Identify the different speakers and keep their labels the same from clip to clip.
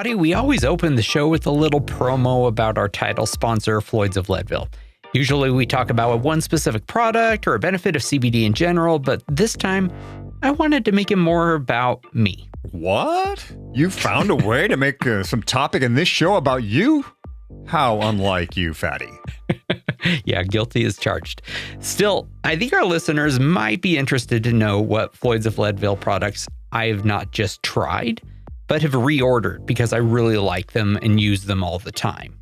Speaker 1: Hottie, we always open the show with a little promo about our title sponsor, Floyd's of Leadville. Usually we talk about one specific product or a benefit of CBD in general, but this time I wanted to make it more about me.
Speaker 2: What? You found a way to make some topic in this show about you? How unlike you, Fatty.
Speaker 1: Yeah, guilty as charged. Still, I think our listeners might be interested to know what Floyd's of Leadville products I have not just tried, but have reordered because I really like them and use them all the time.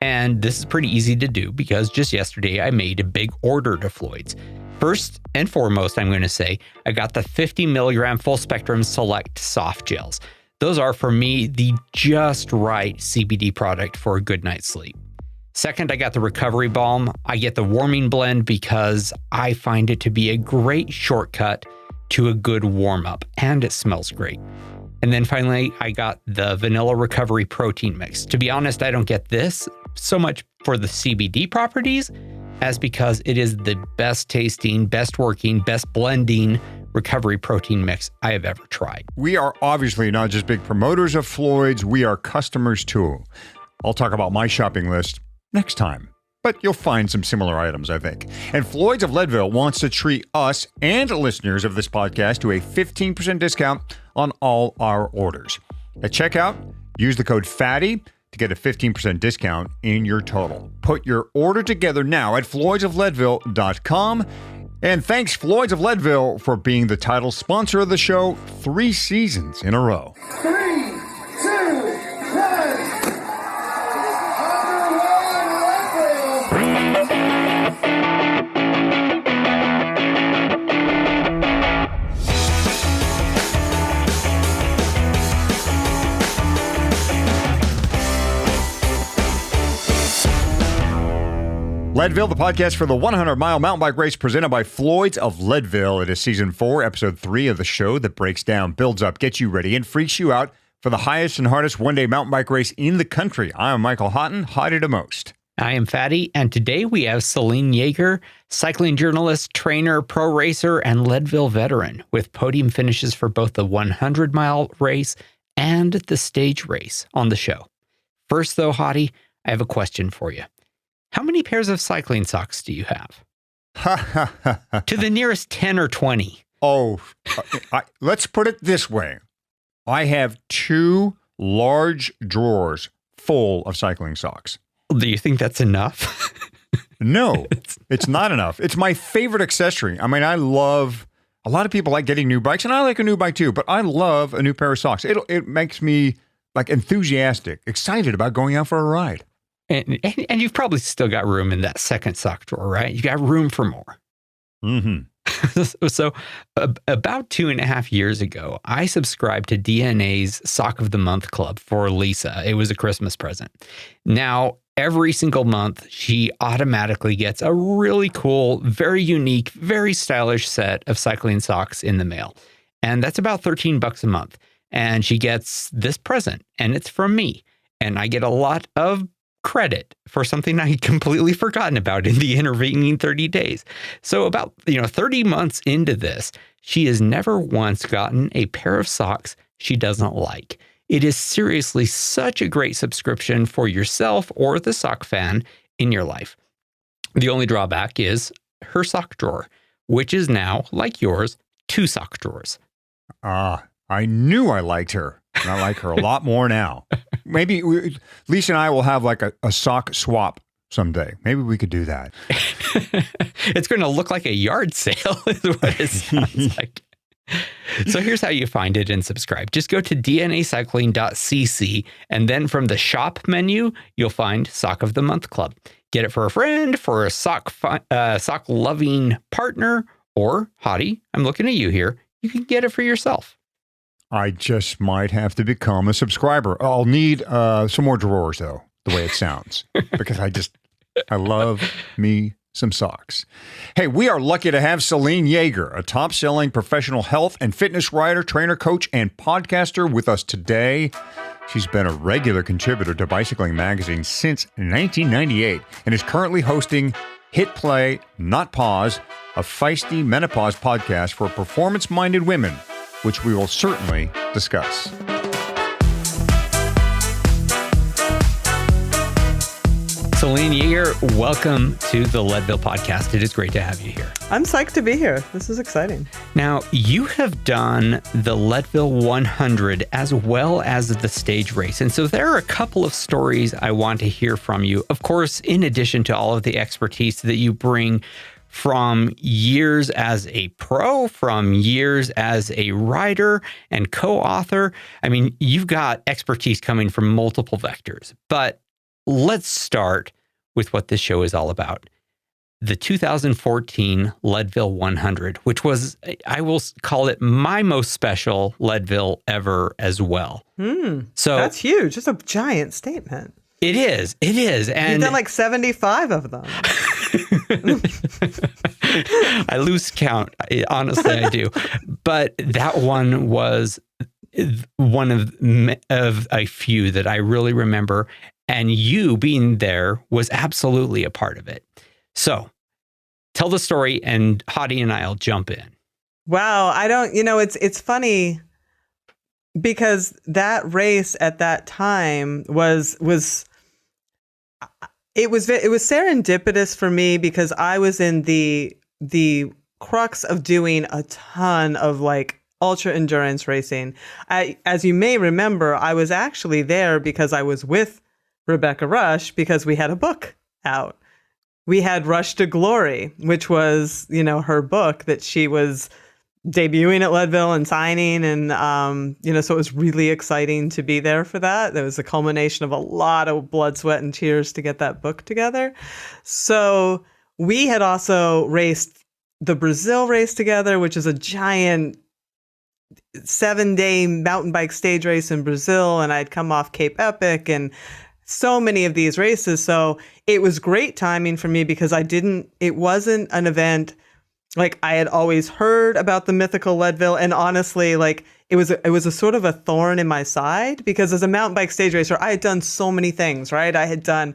Speaker 1: And this is pretty easy to do because just yesterday I made a big order to Floyd's. First and foremost, I'm going to say, I got the 50 milligram full spectrum select soft gels. Those are, for me, the just right CBD product for a good night's sleep. Second, I got the recovery balm. I get the warming blend because I find it to be a great shortcut to a good warm up, and it smells great. And then finally, I got the vanilla recovery protein mix. To be honest, I don't get this so much for the CBD properties as because it is the best tasting, best working, best blending recovery protein mix I have ever tried.
Speaker 2: We are obviously not just big promoters of Floyd's, we are customers too. I'll talk about my shopping list next time, but you'll find some similar items, I think. And Floyd's of Leadville wants to treat us and listeners of this podcast to a 15% discount on all our orders. At checkout, use the code FATTY to get a 15% discount in your total. Put your order together now at floydsofleadville.com. And thanks, Floyd's of Leadville, for being the title sponsor of the show 3 seasons in a row.
Speaker 3: 3, 2, 1.
Speaker 2: Leadville, the podcast for the 100-mile mountain bike race presented by Floyd's of Leadville. It is season 4, episode 3 of the show that breaks down, builds up, gets you ready, and freaks you out for the highest and hardest one-day mountain bike race in the country. I am Michael Houghton, hottie to most.
Speaker 1: I am Fatty, and today we have Selene Yeager, cycling journalist, trainer, pro racer, and Leadville veteran, with podium finishes for both the 100-mile race and the stage race on the show. First, though, hottie, I have a question for you. How many pairs of cycling socks do you have? To the nearest 10 or 20.
Speaker 2: Oh, let's put it this way. I have 2 large drawers full of cycling socks.
Speaker 1: Do you think that's enough?
Speaker 2: No, it's not enough. It's my favorite accessory. I mean, a lot of people like getting new bikes, and I like a new bike too, but I love a new pair of socks. It makes me like enthusiastic, excited about going out for a ride.
Speaker 1: And you've probably still got room in that second sock drawer, right? You got room for more.
Speaker 2: Mm-hmm.
Speaker 1: So about 2.5 years ago, I subscribed to DNA's Sock of the Month Club for Lisa. It was a Christmas present. Now, every single month, she automatically gets a really cool, very unique, very stylish set of cycling socks in the mail. And that's about $13 a month. And she gets this present, and it's from me. And I get a lot of credit for something I had completely forgotten about in the intervening 30 days. So about 30 months into this, she has never once gotten a pair of socks she doesn't like. It is seriously such a great subscription for yourself or the sock fan in your life. The only drawback is her sock drawer, which is now, like yours, 2 sock drawers.
Speaker 2: I knew I liked her, and I like her a lot more now. Maybe Lisa and I will have like a sock swap someday. Maybe we could do that.
Speaker 1: It's going to look like a yard sale is what it sounds like. So here's how you find it and subscribe. Just go to dnacycling.cc, and then from the shop menu, you'll find Sock of the Month Club. Get it for a friend, for a sock-loving partner, or, hottie, I'm looking at you here, you can get it for yourself.
Speaker 2: I just might have to become a subscriber. I'll need some more drawers, though, the way it sounds, because I love me some socks. Hey, we are lucky to have Selene Yeager, a top-selling professional health and fitness writer, trainer, coach, and podcaster with us today. She's been a regular contributor to Bicycling Magazine since 1998 and is currently hosting Hit Play, Not Pause, a Feisty Menopause podcast for performance-minded women, which we will certainly discuss.
Speaker 1: Selene Yeager, welcome to the Leadville podcast. It is great to have you here.
Speaker 3: I'm psyched to be here. This is exciting.
Speaker 1: Now, you have done the Leadville 100 as well as the stage race. And so there are a couple of stories I want to hear from you. Of course, in addition to all of the expertise that you bring from years as a pro, from years as a writer and co-author. I mean, you've got expertise coming from multiple vectors. But let's start with what this show is all about. The 2014 Leadville 100, which was, I will call it my most special Leadville ever as well.
Speaker 3: So that's huge. It's a giant statement.
Speaker 1: It is. And
Speaker 3: you've done like 75 of them.
Speaker 1: I lose count. Honestly, I do. But that one was one of a few that I really remember. And you being there was absolutely a part of it. So tell the story and Hadi and I'll jump in.
Speaker 3: Wow. It's funny because that race at that time was serendipitous for me because I was in the crux of doing a ton of like ultra endurance racing. As you may remember, I was actually there because I was with Rebecca Rush because we had a book out. We had Rush to Glory, which was, her book that she was debuting at Leadville and signing. And, so it was really exciting to be there for that. There was a culmination of a lot of blood, sweat, and tears to get that book together. So we had also raced the Brazil race together, which is a giant 7-day mountain bike stage race in Brazil. And I'd come off Cape Epic and so many of these races. So it was great timing for me because it wasn't an event like I had always heard about the mythical Leadville. And honestly, like it was a sort of a thorn in my side because as a mountain bike stage racer, I had done so many things, right? I had done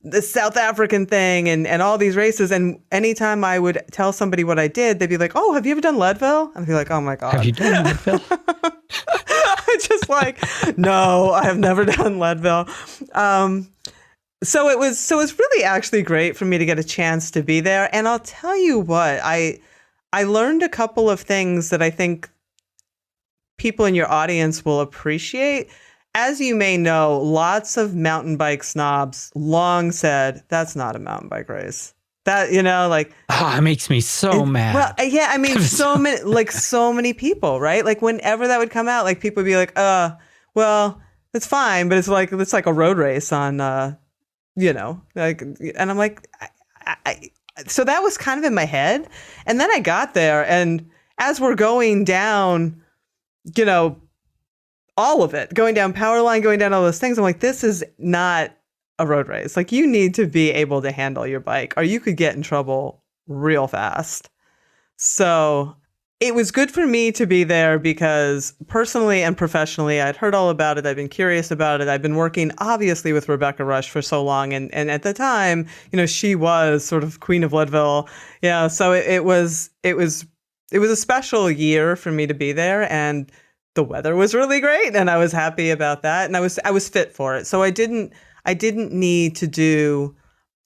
Speaker 3: the South African thing and all these races. And anytime I would tell somebody what I did, they'd be like, "Oh, have you ever done Leadville?" I'd be like, "Oh my God.
Speaker 1: Have you done Leadville?"
Speaker 3: Just like, no, I have never done Leadville. So it was really actually great for me to get a chance to be there. And I'll tell you what, I learned a couple of things that I think people in your audience will appreciate. As you may know, lots of mountain bike snobs long said, that's not a mountain bike race. That,
Speaker 1: it makes me so mad.
Speaker 3: Well, yeah, I mean, so many people, right? Like whenever that would come out, like people would be like, well, it's fine, but it's like a road race on, like, and I'm like, so that was kind of in my head. And then I got there and as we're going down, all of it, going down Powerline, going down all those things, I'm like, this is not a road race. Like you need to be able to handle your bike or you could get in trouble real fast. So it was good for me to be there because personally and professionally, I'd heard all about it. I've been curious about it. I've been working obviously with Rebecca Rush for so long. And at the time, she was sort of Queen of Leadville. Yeah. So it was a special year for me to be there and the weather was really great. And I was happy about that. And I was fit for it. So I didn't need to do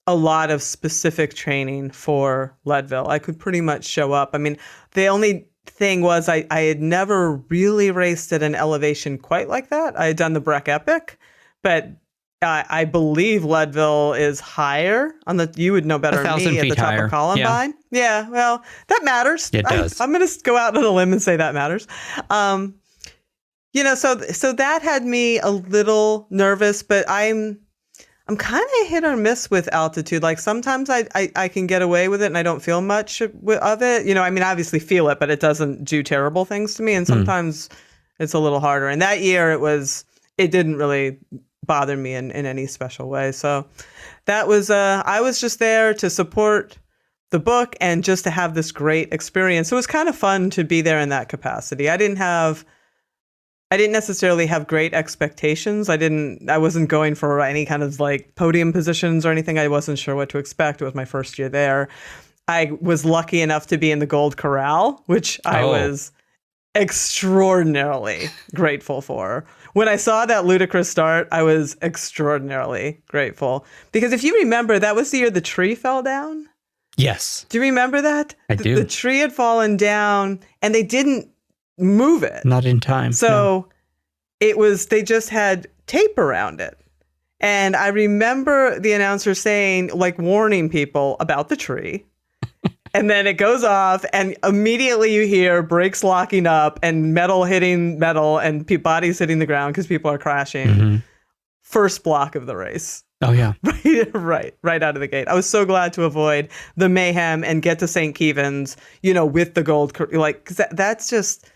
Speaker 3: a lot of specific training for Leadville. I could pretty much show up. I mean, the only thing was I had never really raced at an elevation quite like that. I had done the Breck Epic, but I believe Leadville is higher on you would know better than me, at the top
Speaker 1: higher.
Speaker 3: Of Columbine. Yeah, well, that matters.
Speaker 1: It does.
Speaker 3: I'm going to go out on a limb and say that matters. So that had me a little nervous, but I'm kind of hit or miss with altitude. Like sometimes I can get away with it and I don't feel much of it. I mean, obviously feel it, but it doesn't do terrible things to me. And sometimes it's a little harder. And that year it didn't really bother me in any special way. So that was, I was just there to support the book and just to have this great experience. So it was kind of fun to be there in that capacity. I didn't necessarily have great expectations. I wasn't going for any kind of like podium positions or anything. I wasn't sure what to expect. It was my first year there. I was lucky enough to be in the Gold Corral, which I was extraordinarily grateful for. When I saw that ludicrous start, I was extraordinarily grateful. Because if you remember, that was the year the tree fell down.
Speaker 1: Yes.
Speaker 3: Do you remember that?
Speaker 1: I do.
Speaker 3: The tree had fallen down and they didn't move it.
Speaker 1: Not in time.
Speaker 3: So they just had tape around it. And I remember the announcer saying, like, warning people about the tree. And then it goes off, and immediately you hear brakes locking up and metal hitting metal and bodies hitting the ground because people are crashing.
Speaker 1: Mm-hmm.
Speaker 3: First block of the race.
Speaker 1: Oh, yeah.
Speaker 3: Right out of the gate. I was so glad to avoid the mayhem and get to St. Kevin's, with the gold. Because that's just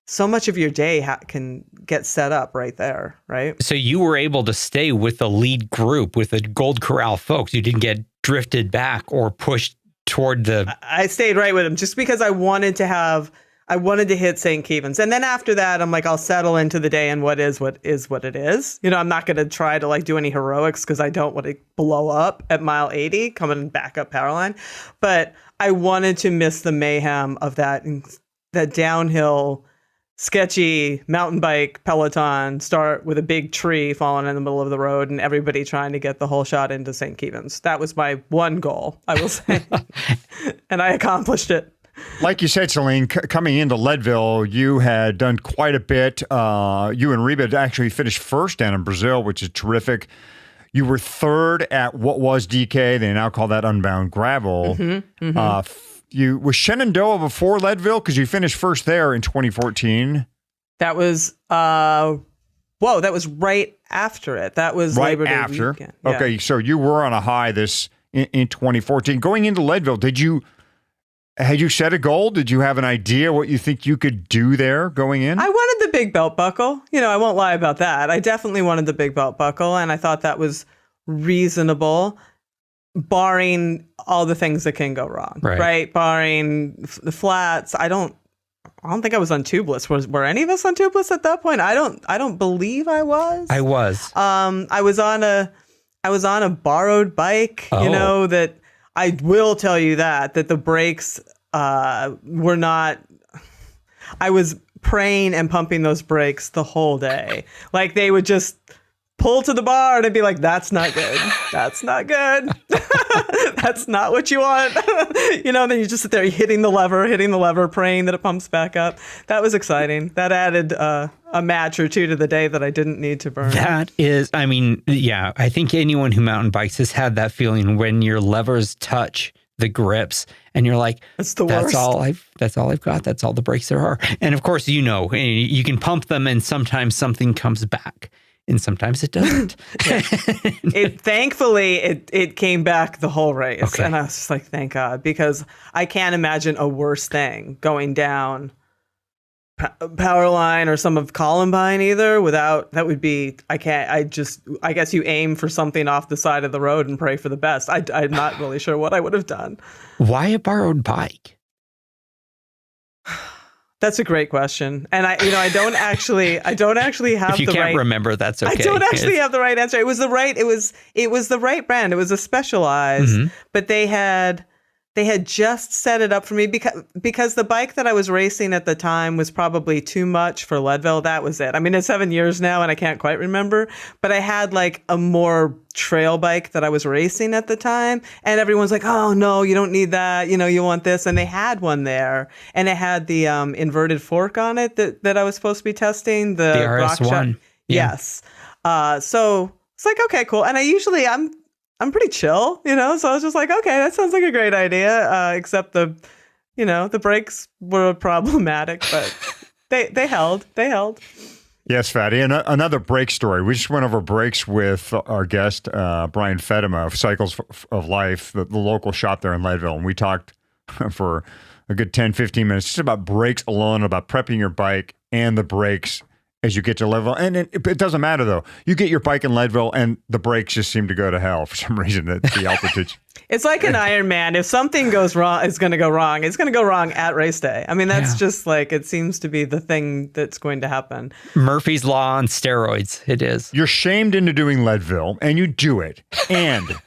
Speaker 3: so much of your day can get set up right there, right?
Speaker 1: So you were able to stay with the lead group, with the Gold Corral folks. You didn't get drifted back or pushed toward the... I
Speaker 3: stayed right with them just because I wanted to hit St. Kevin's. And then after that, I'm like, I'll settle into the day and what is what it is. I'm not going to try to do any heroics because I don't want to blow up at mile 80 coming back up Powerline. But I wanted to miss the mayhem of that downhill, sketchy mountain bike peloton start with a big tree falling in the middle of the road and everybody trying to get the whole shot into St. Kevin's. That was my one goal, I will say. And I accomplished it.
Speaker 2: Like you said, Selene, coming into Leadville, you had done quite a bit. You and Reba actually finished first down in Brazil, which is terrific. You were third at what was DK. They now call that Unbound Gravel.
Speaker 3: Mm-hmm, mm-hmm.
Speaker 2: You was Shenandoah before Leadville because you finished first there in 2014.
Speaker 3: That was that was right after it. That was
Speaker 2: right
Speaker 3: Labor Day
Speaker 2: after.
Speaker 3: Weekend. Yeah.
Speaker 2: Okay, so you were on a high in 2014. Going into Leadville, had you set a goal? Did you have an idea what you think you could do there going in?
Speaker 3: I wanted the big belt buckle. I won't lie about that. I definitely wanted the big belt buckle, and I thought that was reasonable, barring all the things that can go wrong, right? Barring the flats. I don't think I was on tubeless. Were any of us on tubeless at that point? I don't believe I was.
Speaker 1: I was.
Speaker 3: I was on a borrowed bike.
Speaker 1: Oh.
Speaker 3: That I will tell you that the brakes were not. I was praying and pumping those brakes the whole day. Like they would just pull to the bar and I'd be like, that's not good. That's not good. That's not what you want. Then you just sit there hitting the lever, praying that it pumps back up. That was exciting. That added a match or two to the day that I didn't need to burn.
Speaker 1: That is, I think anyone who mountain bikes has had that feeling when your levers touch the grips and you're like,
Speaker 3: that's the worst.
Speaker 1: That's all I've got. That's all the brakes there are. And of course, you can pump them and sometimes something comes back. And sometimes it doesn't.
Speaker 3: Thankfully, it came back the whole race.
Speaker 1: Okay.
Speaker 3: And I was just like, thank God, because I can't imagine a worse thing going down Powerline or some of Columbine either that would be, I guess you aim for something off the side of the road and pray for the best. I'm not really sure what I would have done.
Speaker 1: Why a borrowed bike?
Speaker 3: That's a great question. And I don't actually have the right.
Speaker 1: If you can't remember, that's okay.
Speaker 3: I don't actually have the right answer. It was the right brand. It was a Specialized, but they had just set it up for me because the bike that I was racing at the time was probably too much for Leadville. That was it. It's 7 years now and I can't quite remember, but I had like a more trail bike that I was racing at the time. And everyone's like, oh no, you don't need that. You want this. And they had one there and it had the inverted fork on it that I was supposed to be testing. The
Speaker 1: RS1. Yeah.
Speaker 3: Yes. So it's like, okay, cool. And I'm pretty chill, so I was just like, okay, that sounds like a great idea. Except the brakes were problematic, but they held.
Speaker 2: Yes, Fatty. And another brake story. We just went over brakes with our guest, Brian Fedema of Cycles of Life, the local shop there in Leadville. And we talked for a good 10, 15 minutes just about brakes alone, about prepping your bike and the brakes as you get to Leadville. And it doesn't matter, though. You get your bike in Leadville, and the brakes just seem to go to hell for some reason at the altitude.
Speaker 3: It's like an Ironman. If something goes wrong, it's going to go wrong. It's going to go wrong at race day. That's just like, it seems to be the thing that's going to happen.
Speaker 1: Murphy's Law on steroids. It is.
Speaker 2: You're shamed into doing Leadville, and you do it. And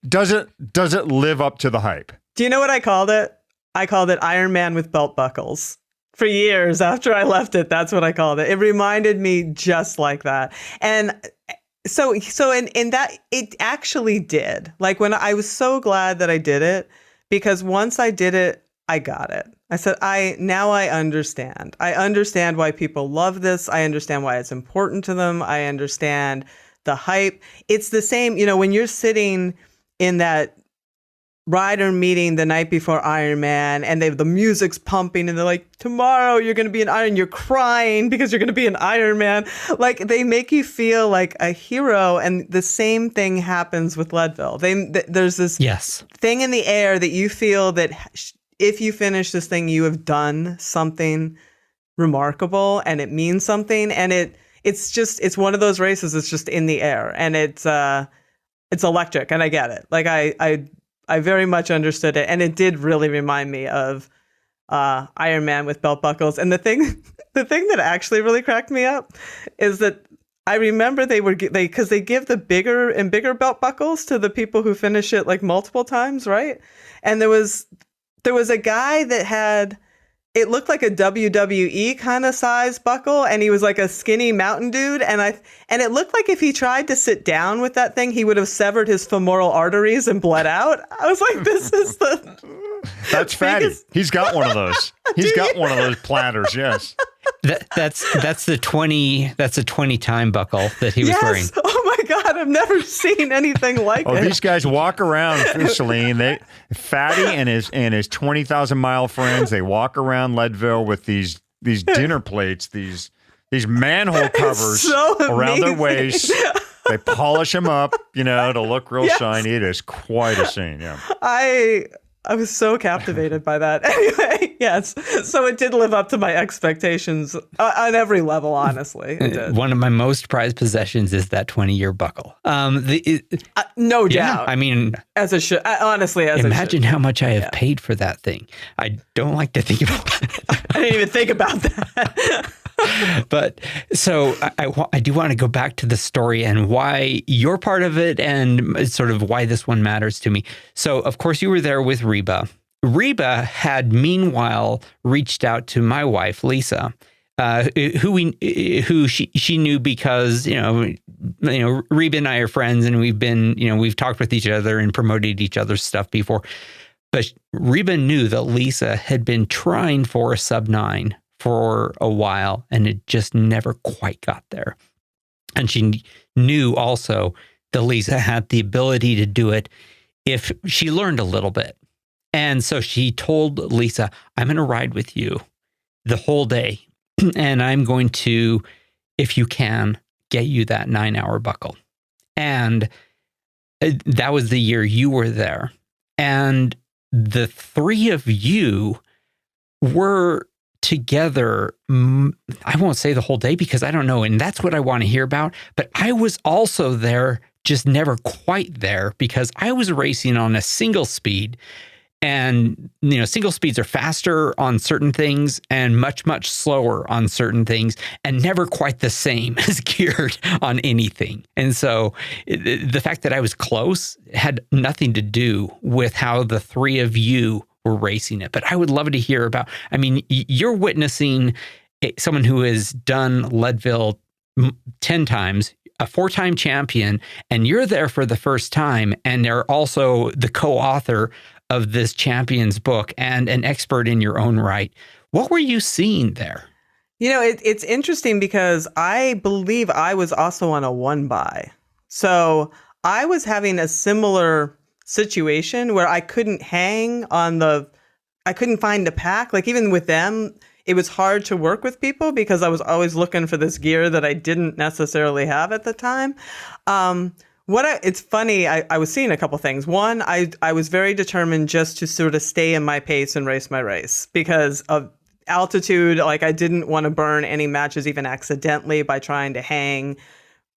Speaker 2: does it live up to the hype?
Speaker 3: Do you know what I called it? I called it Ironman with belt buckles. for years after I left it. That's what I called it. It reminded me just like that. And so in that, it actually did. Like when I was so glad that I did it, because once I did it, I got it. I said, now I understand. I understand why people love this. I understand why it's important to them. I understand the hype. It's the same, when you're sitting in that rider meeting the night before Ironman and the music's pumping and they're like, tomorrow you're going to be an Iron, you're crying because you're going to be an Ironman. Like they make you feel like a hero. And the same thing happens with Leadville. There's this thing in the air that you feel that if you finish this thing, you have done something remarkable and it means something. And it's one of those races. It's just in the air and it's electric. And I get it. Like I very much understood it. And it did really remind me of Iron Man with belt buckles. And the thing that actually really cracked me up is that I remember because they give the bigger and bigger belt buckles to the people who finish it like multiple times, right? And there was a guy that had, it looked like a WWE kind of size buckle, and he was like a skinny mountain dude. And it looked like if he tried to sit down with that thing, he would have severed his femoral arteries and bled out. I was like, this is
Speaker 2: that's Fatty. He's got one of those. He's got one of those platters. Yes.
Speaker 1: That's the 20 time buckle that he was wearing.
Speaker 3: Oh my God, I've never seen anything like it.
Speaker 2: These guys walk around, Selene. Fatty and his 20,000 mile friends. They walk around Leadville with these dinner plates, these manhole covers around their waist. They polish them up, to look real shiny. It is quite a scene. Yeah.
Speaker 3: I was so captivated by that. Anyway, yes. So it did live up to my expectations on every level, honestly. It did.
Speaker 1: One of my most prized possessions is that 20-year buckle.
Speaker 3: No doubt.
Speaker 1: I mean,
Speaker 3: honestly,
Speaker 1: imagine how much I have paid for that thing. I don't like to think about that.
Speaker 3: I didn't even think about that.
Speaker 1: But so I do want to go back to the story and why you're part of it and sort of why this one matters to me. So, of course, you were there with Reba. Reba had meanwhile reached out to my wife, Lisa, who she knew because, Reba and I are friends and we've talked with each other and promoted each other's stuff before. But Reba knew that Lisa had been trying for a sub-9 for a while, and it just never quite got there. And she knew also that Lisa had the ability to do it if she learned a little bit. And so she told Lisa, I'm going to ride with you the whole day, and I'm going to, if you can, get you that 9-hour buckle. And that was the year you were there. And the three of you were together, I won't say the whole day because I don't know, and that's what I want to hear about, but I was also there, just never quite there, because I was racing on a single speed, and single speeds are faster on certain things and much, much slower on certain things, and never quite the same as geared on anything. And so the fact that I was close had nothing to do with how the three of you were racing it. But I would love to hear about, you're witnessing someone who has done Leadville 10 times, a 4-time champion, and you're there for the first time, and they're also the co-author of this champion's book and an expert in your own right. What were you seeing there?
Speaker 3: It's interesting because I believe I was also on a 1-by. So I was having a similar situation where I couldn't hang on I couldn't find the pack. Like even with them, it was hard to work with people because I was always looking for this gear that I didn't necessarily have at the time. It's funny, I was seeing a couple things. One, I was very determined just to sort of stay in my pace and race my race because of altitude. Like I didn't want to burn any matches even accidentally by trying to hang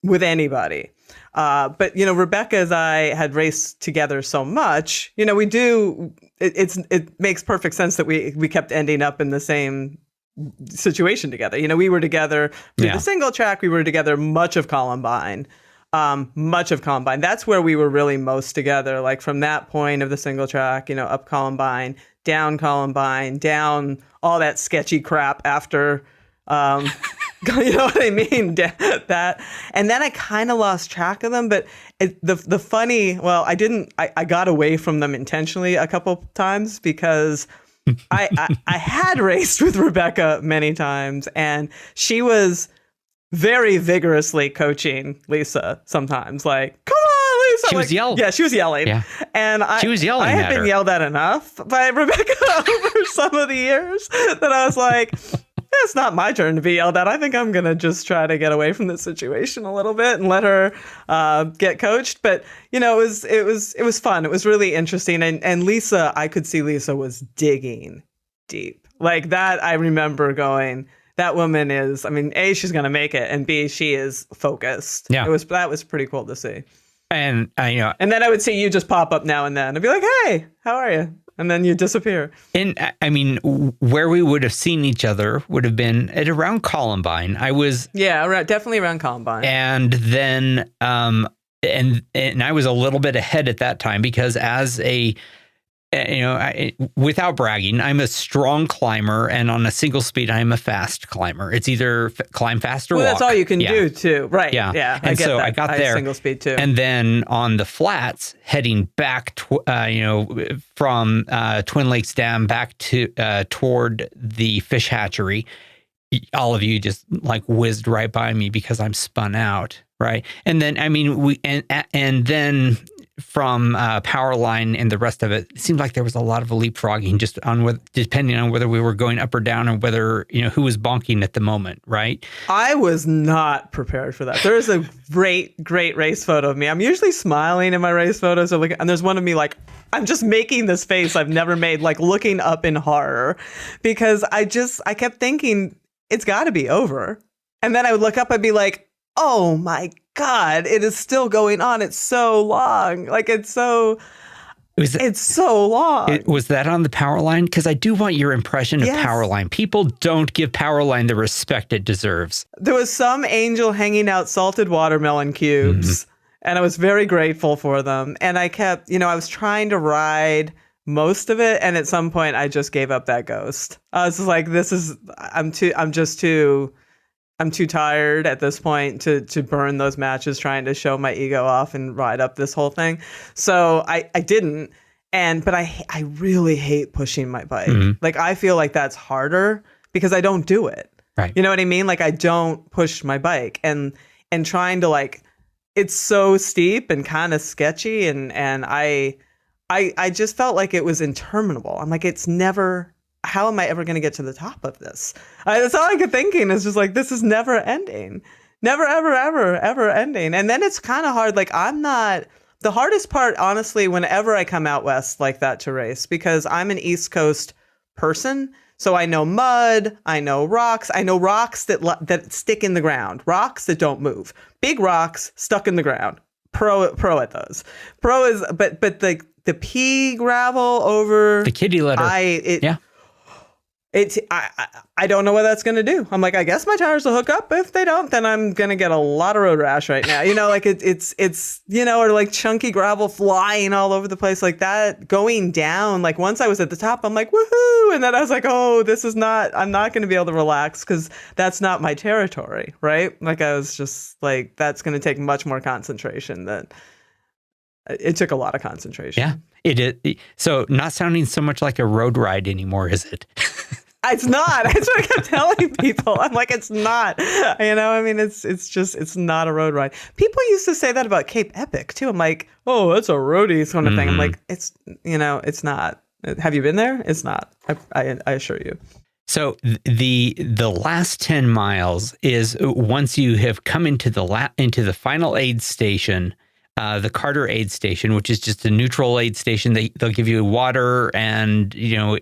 Speaker 3: with anybody. But Rebecca and I had raced together so much, it makes perfect sense that we kept ending up in the same situation together. We were together through the single track. We were together much of Columbine. That's where we were really most together. Like from that point of the single track, up Columbine down Columbine, down all that sketchy crap after, you know what I mean? That, and then I kind of lost track of them. But the funny, well, I got away from them intentionally a couple times because I had raced with Rebecca many times, and she was very vigorously coaching Lisa sometimes, like, come on, Lisa.
Speaker 1: She was yelling.
Speaker 3: Yeah, she was yelling. Yeah. And
Speaker 1: she was yelling
Speaker 3: I had been
Speaker 1: her.
Speaker 3: yelled at enough by Rebecca over some of the years that I was like, it's not my turn to be yelled at. I think I'm going to just try to get away from the situation a little bit and let her get coached. But, you know, it was fun. It was really interesting. And Lisa, I could see Lisa was digging deep. Like that, I remember going, that woman is, I mean, A, she's going to make it, and B, she is focused.
Speaker 1: Yeah.
Speaker 3: That was pretty cool to see.
Speaker 1: And, you know,
Speaker 3: and then I would see you just pop up now and then. I'd be like, hey, how are you? And then you disappear.
Speaker 1: And I mean, where we would have seen each other would have been at around Columbine. I was
Speaker 3: definitely around Columbine.
Speaker 1: And then and I was a little bit ahead at that time because as a without bragging, I'm a strong climber, and on a single speed, I'm a fast climber. It's either climb fast or walk.
Speaker 3: That's all you can do too, right?
Speaker 1: Yeah.
Speaker 3: I
Speaker 1: And
Speaker 3: get
Speaker 1: so
Speaker 3: that.
Speaker 1: I got there,
Speaker 3: single speed too.
Speaker 1: and then on the flats, heading back, from Twin Lakes Dam back to toward the fish hatchery. All of you just like whizzed right by me because I'm spun out, right? And then I mean and then from Powerline and the rest of it seemed like there was a lot of leapfrogging just on depending on whether we were going up or down or whether who was bonking at the moment, right?
Speaker 3: I was not prepared for that. There is a great race photo of me. I'm usually smiling in my race photos, and there's one of me like I'm just making this face I've never made, like looking up in horror, because I kept thinking it's got to be over, and then I would look up and be like, oh my God, it is still going on. It's so long. Like it's so long.
Speaker 1: Was that on the Powerline? Because I do want your impression of Powerline. People don't give Powerline the respect it deserves.
Speaker 3: There was some angel hanging out salted watermelon cubes, and I was very grateful for them. And I kept, I was trying to ride most of it, and at some point I just gave up that ghost. I was just like, I'm too tired at this point to burn those matches trying to show my ego off and ride up this whole thing. So I didn't. But I really hate pushing my bike. Like I feel like that's harder because I don't do it.
Speaker 1: Right.
Speaker 3: You know what I mean? Like I don't push my bike and trying to it's so steep and kind of sketchy. And I just felt like it was interminable. I'm like, how am I ever going to get to the top of this? That's all I could thinking is just like, this is never ending. Never, ever, ever, ever ending. And then it's kind of hard. Like the hardest part, honestly, whenever I come out west like that to race, because I'm an East Coast person. So I know mud, I know rocks that stick in the ground, rocks that don't move, big rocks stuck in the ground. Pro at those. Pro is, but the pea gravel over
Speaker 1: the kitty litter.
Speaker 3: I don't know what that's going to do. I'm like, I guess my tires will hook up. If they don't, then I'm going to get a lot of road rash right now. It's or like chunky gravel flying all over the place like that, going down. Like once I was at the top, I'm like, woohoo. And then I was like, oh, I'm not going to be able to relax because that's not my territory. Right. Like I was just like, that's going to take much more concentration it took a lot of concentration.
Speaker 1: Yeah, it is. So not sounding so much like a road ride anymore, is it?
Speaker 3: It's not. That's what I kept telling people. I'm like, it's not. It's not a road ride. People used to say that about Cape Epic too. I'm like, oh, that's a roadie kind of thing. I'm like, it's not. Have you been there? It's not. I assure you.
Speaker 1: So the last 10 miles is once you have come into the final aid station. The Carter aid station, which is just a neutral aid station, they'll give you water and
Speaker 3: I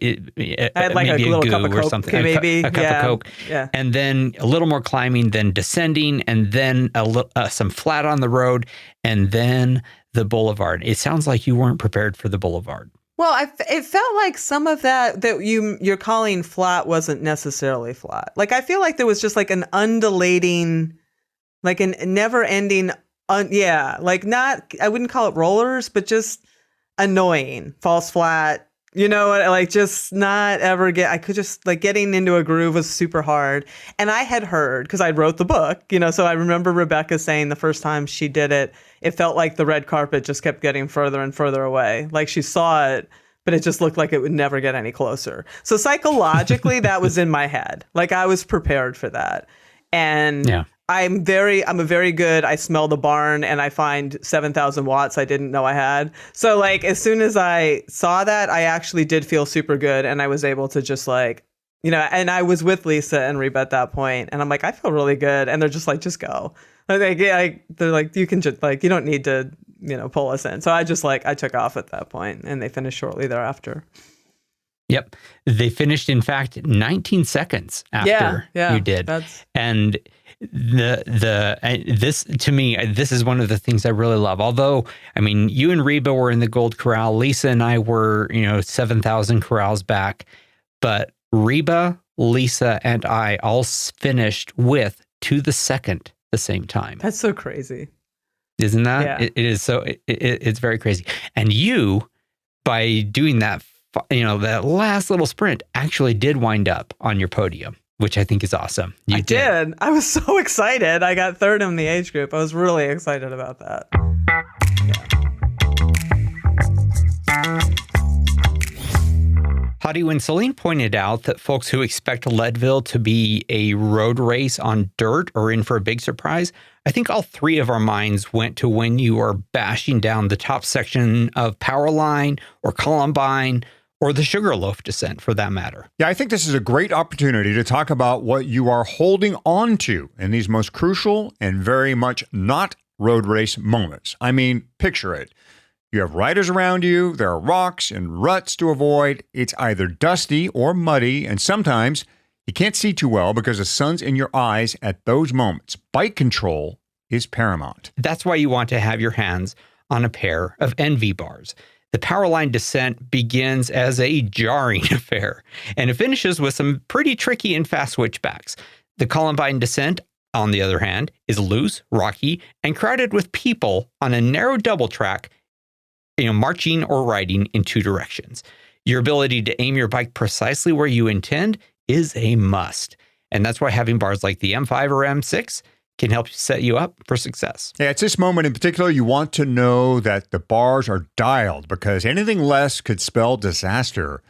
Speaker 3: had like maybe a little cup of Coke, or something, maybe
Speaker 1: a cup of Coke, and then a little more climbing, then descending, and then some flat on the road, and then the boulevard. It sounds like you weren't prepared for the boulevard.
Speaker 3: Well, it felt like some of that you're calling flat wasn't necessarily flat. Like I feel like there was just like an undulating, like a never-ending. I wouldn't call it rollers, but just annoying, false flat, You know, like just not ever I could just like getting into a groove was super hard. And I had heard, because I wrote the book, you know, so I remember Rebecca saying the first time she did it, it felt like the red carpet just kept getting further and further away. Like she saw it, but it just looked like it would never get any closer. So psychologically, that was in my head. Like I was prepared for that. And
Speaker 1: Yeah.
Speaker 3: I'm a very good, I smell the barn and I find 7,000 watts I didn't know I had. So like, as soon as I saw that, I actually did feel super good. And I was able to just like, you know, and I was with Lisa and Reba at that point, and I'm like, I feel really good. And they're just like, just go. They're like, you can just like, you don't need to, you know, pull us in. So I just like, I took off at that point and they finished shortly thereafter.
Speaker 1: Yep. They finished, in fact, 19 seconds after you did. And this, to me, this is one of the things I really love. Although, I mean, you and Reba were in the gold corral. Lisa and I were, 7,000 corrals back. But Reba, Lisa, and I all finished with to the second the same time.
Speaker 3: That's so crazy.
Speaker 1: Isn't that?
Speaker 3: Yeah.
Speaker 1: It is so, it's very crazy. And you, by doing that, that last little sprint actually did wind up on your podium, which I think is awesome.
Speaker 3: I did. I was so excited. I got third in the age group. I was really excited about that.
Speaker 1: Hadi, when Selene pointed out that folks who expect Leadville to be a road race on dirt are in for a big surprise, I think all three of our minds went to when you are bashing down the top section of Powerline or Columbine or the Sugarloaf descent, for that matter.
Speaker 2: Yeah, I think this is a great opportunity to talk about what you are holding on to in these most crucial and very much not road race moments. I mean, picture it. You have riders around you, there are rocks and ruts to avoid, it's either dusty or muddy, and sometimes you can't see too well because the sun's in your eyes at those moments. Bike control is paramount.
Speaker 1: That's why you want to have your hands on a pair of NV bars. The Powerline descent begins as a jarring affair, and it finishes with some pretty tricky and fast switchbacks. The Columbine descent, on the other hand, is loose, rocky, and crowded with people on a narrow double track, marching or riding in two directions. Your ability to aim your bike precisely where you intend is a must. And that's why having bars like the M5 or M6 can help set you up for success.
Speaker 2: Yeah, it's this moment in particular you want to know that the bars are dialed, because anything less could spell disaster.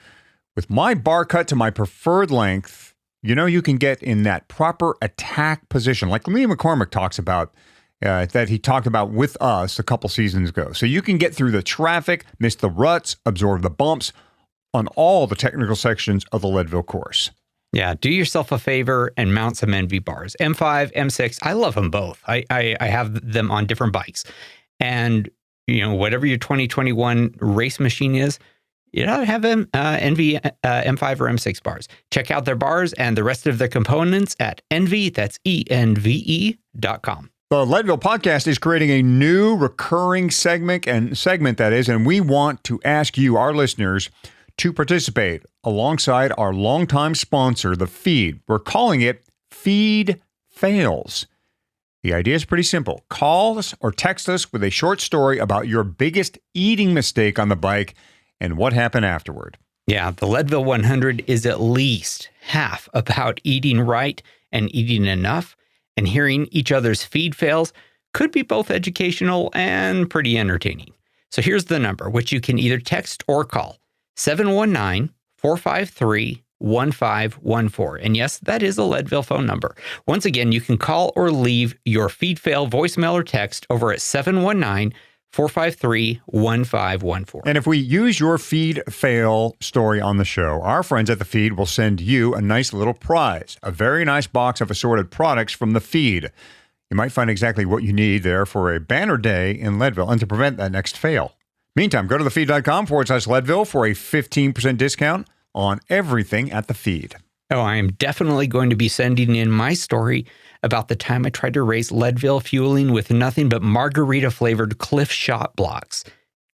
Speaker 2: With my bar cut to my preferred length, you can get in that proper attack position, like Lee McCormick talks about, that he talked about with us a couple seasons ago. So you can get through the traffic, miss the ruts, absorb the bumps on all the technical sections of the Leadville course.
Speaker 1: Yeah, do yourself a favor and mount some NV bars. M5, M6, I love them both. I have them on different bikes. And, whatever your 2021 race machine is, have them NV M5 or M6 bars. Check out their bars and the rest of their components at enve, that's ENVE.com.
Speaker 2: The Leadville podcast is creating a new recurring segment, and we want to ask you, our listeners, to participate alongside our longtime sponsor, The Feed. We're calling it Feed Fails. The idea is pretty simple. Call us or text us with a short story about your biggest eating mistake on the bike and what happened afterward.
Speaker 1: Yeah, the Leadville 100 is at least half about eating right and eating enough, and hearing each other's feed fails could be both educational and pretty entertaining. So here's the number, which you can either text or call. 719-453-1514. And yes, that is a Leadville phone number. Once again, you can call or leave your feed fail voicemail or text over at 719-453-1514.
Speaker 2: And if we use your feed fail story on the show, our friends at The Feed will send you a nice little prize, a very nice box of assorted products from The Feed. You might find exactly what you need there for a banner day in Leadville and to prevent that next fail. Meantime, go to thefeed.com/Leadville for a 15% discount on everything at The Feed.
Speaker 1: Oh, I am definitely going to be sending in my story about the time I tried to race Leadville fueling with nothing but margarita-flavored Cliff Shot blocks.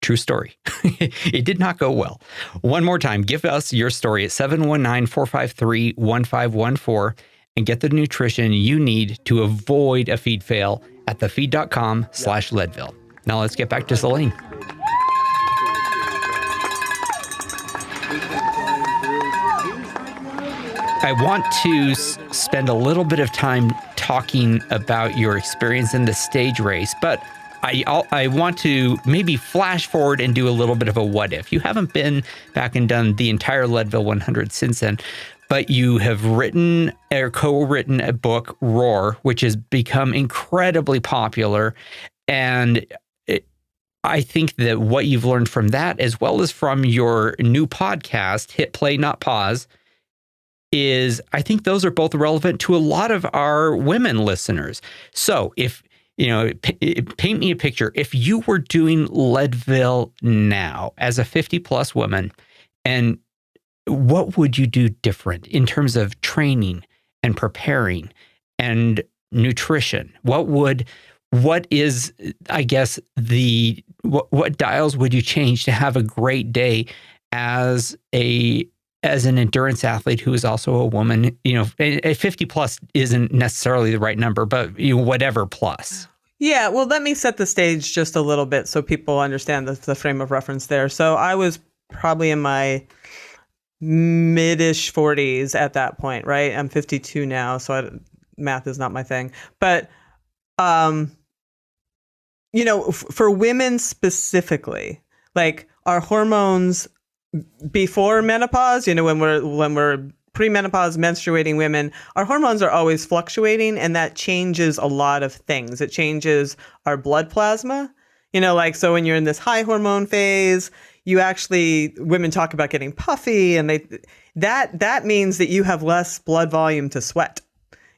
Speaker 1: True story. It did not go well. One more time, give us your story at 719-453-1514 and get the nutrition you need to avoid a feed fail at thefeed.com/Leadville. Now let's get back to Selene. I want to spend a little bit of time talking about your experience in the stage race, but I want to maybe flash forward and do a little bit of a what if. You haven't been back and done the entire Leadville 100 since then, but you have written or co-written a book, Roar, which has become incredibly popular. And I think that what you've learned from that, as well as from your new podcast, Hit Play Not Pause, is I think those are both relevant to a lot of our women listeners. So if, paint me a picture. If you were doing Leadville now as a 50 plus woman, and what would you do different in terms of training and preparing and nutrition? What is, I guess, what dials would you change to have a great day as an endurance athlete who is also a woman? A 50 plus isn't necessarily the right number, but whatever plus.
Speaker 3: Yeah, well, let me set the stage just a little bit so people understand the frame of reference there. So I was probably in my mid-ish 40s at that point, right? I'm 52 now, so math is not my thing. But, for women specifically, like our hormones before menopause, when we're premenopause menstruating women, our hormones are always fluctuating, and that changes a lot of things. It changes our blood plasma, so when you're in this high hormone phase, women talk about getting puffy, and that means that you have less blood volume to sweat.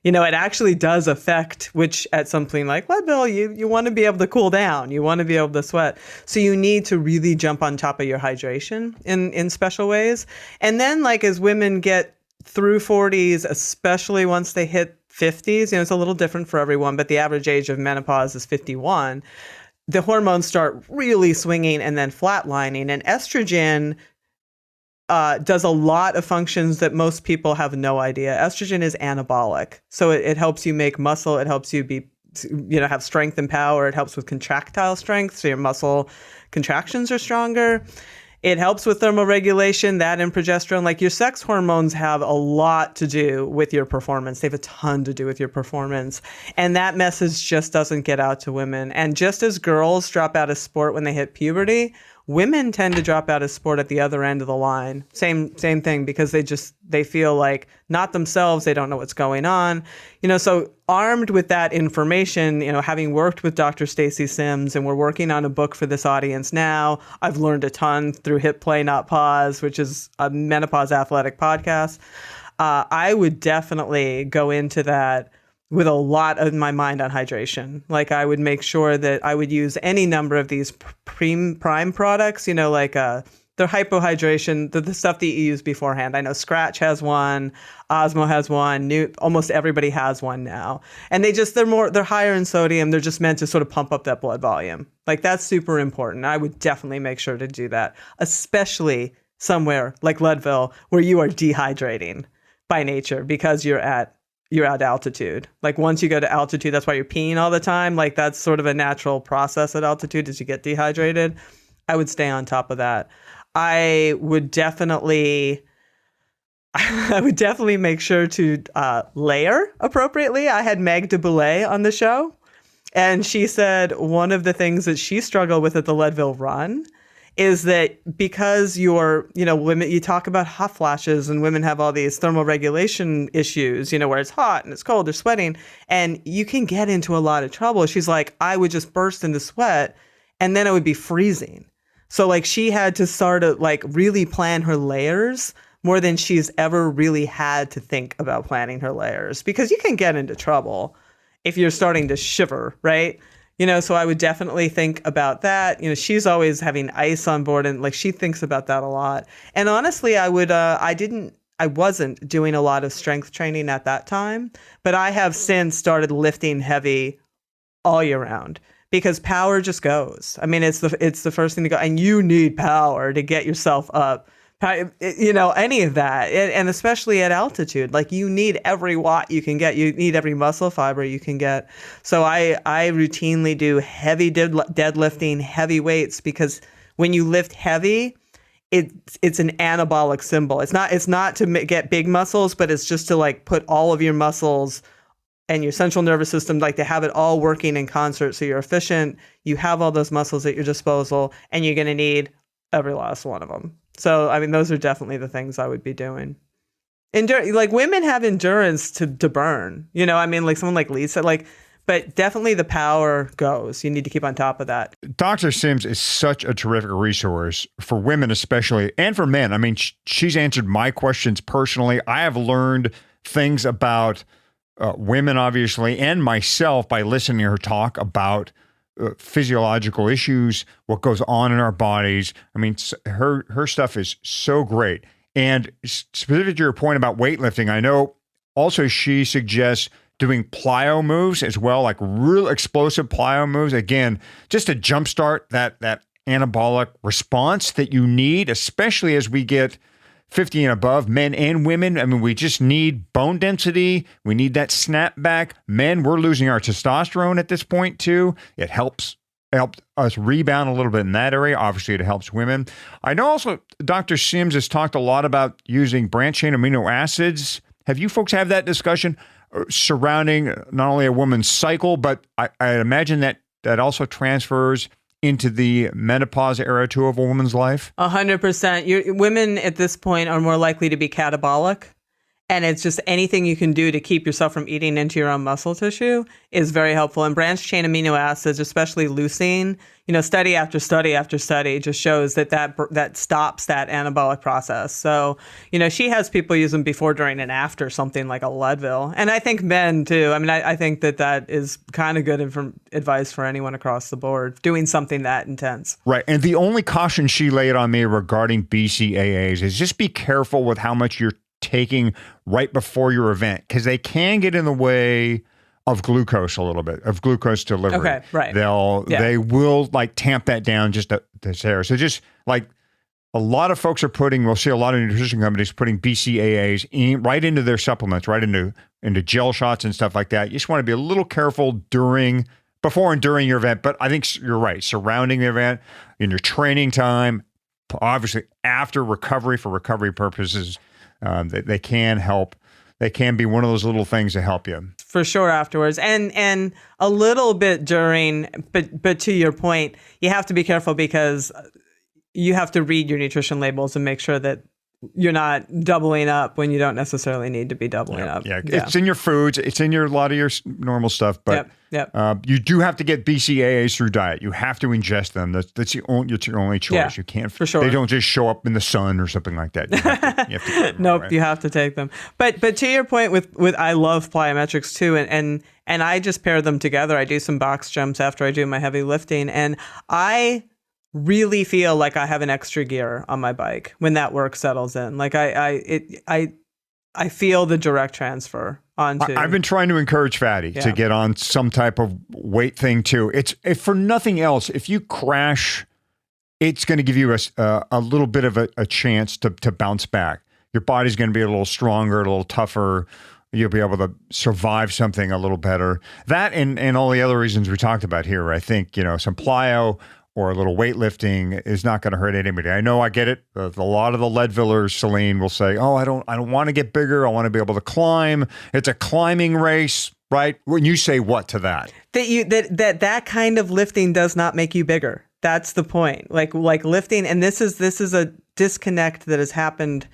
Speaker 3: It actually does affect, which at something like Leadville, you want to be able to cool down. You want to be able to sweat. So you need to really jump on top of your hydration in special ways. And then as women get through 40s, especially once they hit 50s, it's a little different for everyone, but the average age of menopause is 51. The hormones start really swinging and then flatlining. And estrogen does a lot of functions that most people have no idea. Estrogen is anabolic. So it helps you make muscle. It helps you have strength and power. It helps with contractile strength. So your muscle contractions are stronger. It helps with thermoregulation, that and progesterone. Your sex hormones have a lot to do with your performance. They have a ton to do with your performance. And that message just doesn't get out to women. And just as girls drop out of sport when they hit puberty, women tend to drop out of sport at the other end of the line. Same thing, because they feel like not themselves. They don't know what's going on. So armed with that information, having worked with Dr. Stacy Sims, and we're working on a book for this audience now, I've learned a ton through Hit Play Not Pause, which is a menopause athletic podcast. I would definitely go into that with a lot of my mind on hydration. I would make sure that I would use any number of these prime products, they're hypohydration, the stuff that you use beforehand. I know Scratch has one, Osmo has one, almost everybody has one now. And they're higher in sodium. They're just meant to sort of pump up that blood volume. That's super important. I would definitely make sure to do that, especially somewhere like Leadville, where you are dehydrating by nature because you're at altitude. Once you go to altitude, that's why you're peeing all the time. That's sort of a natural process at altitude as you get dehydrated. I would stay on top of that. I would definitely make sure to layer appropriately. I had Meg DeBoulet on the show, and she said one of the things that she struggled with at the Leadville run is that because women, you talk about hot flashes, and women have all these thermoregulation issues, where it's hot and it's cold, they're sweating, and you can get into a lot of trouble. She's like, I would just burst into sweat and then it would be freezing. So she had to start to really plan her layers more than she's ever really had to think about planning her layers, because you can get into trouble if you're starting to shiver, right? So I would definitely think about that. She's always having ice on board, and she thinks about that a lot. And honestly, I wasn't doing a lot of strength training at that time, but I have since started lifting heavy all year round, because power just goes. I mean, it's the first thing to go, and you need power to get yourself up. Any of that, and especially at altitude, you need every watt you can get. You need every muscle fiber you can get. So I routinely do heavy deadlifting, heavy weights, because when you lift heavy, it's an anabolic symbol. It's not to get big muscles, but it's just to like put all of your muscles and your central nervous system, like to have it all working in concert. So you're efficient, you have all those muscles at your disposal, and you're going to need every last one of them. So, I mean, those are definitely the things I would be doing. Like women have endurance to burn, you know, I mean, like someone like Lisa, like, but definitely the power goes. You need to keep on top of that.
Speaker 2: Dr. Sims is such a terrific resource for women, especially, and for men. I mean, she's answered my questions personally. I have learned things about women, obviously, and myself by listening to her talk about physiological issues, what goes on in our bodies. I mean, her stuff is so great. And specific to your point about weightlifting, I know also she suggests doing plyo moves as well, like real explosive plyo moves. Again, just to jumpstart that anabolic response that you need, especially as we get 50 and above, men and women. I mean, we just need bone density. We need that snapback. Men, we're losing our testosterone at this point too. It helps us rebound a little bit in that area. Obviously, it helps women. I know also Dr. Sims has talked a lot about using branched-chain amino acids. Have you folks had that discussion surrounding not only a woman's cycle, but I imagine that also transfers into the menopause era too of a woman's life?
Speaker 3: 100%. Women at this point are more likely to be catabolic. And it's just anything you can do to keep yourself from eating into your own muscle tissue is very helpful. And branched chain amino acids, especially leucine, you know, study after study after study just shows that stops that anabolic process. So, you know, she has people use them before, during, and after something like a Leadville. And I think men too. I mean, I think that is kind of good advice for anyone across the board doing something that intense.
Speaker 2: Right. And the only caution she laid on me regarding BCAAs is just be careful with how much you're taking right before your event, because they can get in the way of glucose a little bit, of glucose delivery.
Speaker 3: Okay, right.
Speaker 2: They will like tamp that down just to there. So just like a lot of folks are we'll see a lot of nutrition companies putting BCAAs right into their supplements, right into gel shots and stuff like that. You just want to be a little careful before and during your event. But I think you're right, surrounding the event, in your training time, obviously after recovery for recovery purposes. They can help. They can be one of those little things to help you.
Speaker 3: For sure afterwards. And a little bit during, but to your point, you have to be careful because you have to read your nutrition labels and make sure that you're not doubling up when you don't necessarily need to be doubling up.
Speaker 2: Yeah, it's in your foods. It's in a lot of your normal stuff. But you do have to get BCAAs through diet. You have to ingest them. It's your only choice.
Speaker 3: Yeah,
Speaker 2: you can't.
Speaker 3: For sure.
Speaker 2: They don't just show up in the sun or something like that. You have to get them,
Speaker 3: nope,
Speaker 2: right?
Speaker 3: You have to take them. But to your point with I love plyometrics too, and I just pair them together. I do some box jumps after I do my heavy lifting, and I really feel like I have an extra gear on my bike when that work settles in. Like I feel the direct transfer onto. I've
Speaker 2: been trying to encourage Fatty to get on some type of weight thing too. If for nothing else, if you crash, it's going to give you a little bit of a chance to bounce back. Your body's going to be a little stronger, a little tougher. You'll be able to survive something a little better. That and all the other reasons we talked about here. I think, some plyo or a little weightlifting is not going to hurt anybody. I know I get it. A lot of the Leadvillers, Selene, will say, "Oh, I don't want to get bigger. I want to be able to climb. It's a climbing race." Right? When you say what to that?
Speaker 3: That kind of lifting does not make you bigger. That's the point. Like lifting, and this is a disconnect that has happened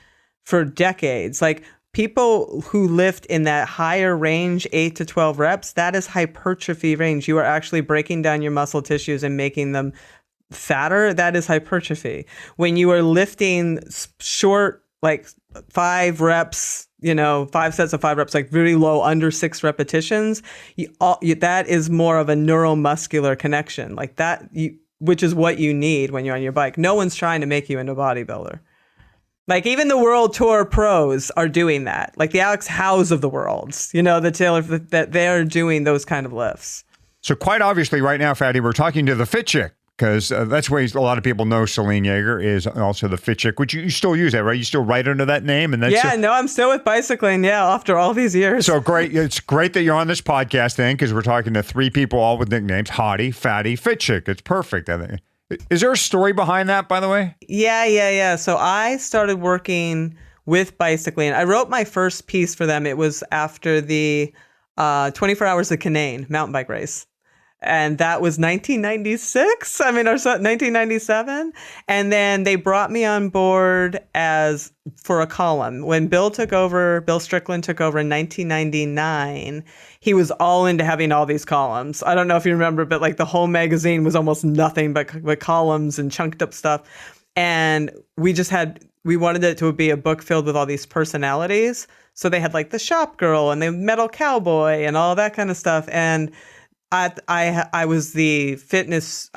Speaker 3: for decades. Like people who lift in that higher range, 8 to 12 reps, that is hypertrophy range. You are actually breaking down your muscle tissues and making them fatter. That is hypertrophy. When you are lifting short, like 5 reps, 5 sets of 5 reps, like really low, under 6 repetitions, that is more of a neuromuscular connection, like that, which is what you need when you're on your bike. No one's trying to make you into a bodybuilder. Like even the World Tour pros are doing that. Like the Alex Howes of the worlds, the Taylor, that they're doing those kind of lifts.
Speaker 2: So quite obviously right now, Fatty, we're talking to the fit chick, because that's where a lot of people know Selene Yeager is also the fit chick, which you still use that, right? You still write under that name? And that's
Speaker 3: I'm still with bicycling, after all these years.
Speaker 2: So great. It's great that you're on this podcast then, because we're talking to 3 people all with nicknames: Hottie, Fatty, Fit Chick. It's perfect. Is there a story behind that, by the way?
Speaker 3: Yeah. So I started working with Bicycling. I wrote my first piece for them. It was after the 24 Hours of Canaan mountain bike race. And that was 1996. Or 1997. And then they brought me on board for a column. When Bill Strickland took over in 1999, he was all into having all these columns. I don't know if you remember, but like the whole magazine was almost nothing but columns and chunked up stuff. And we wanted it to be a book filled with all these personalities. So they had like the shop girl and the metal cowboy and all that kind of stuff. And I was I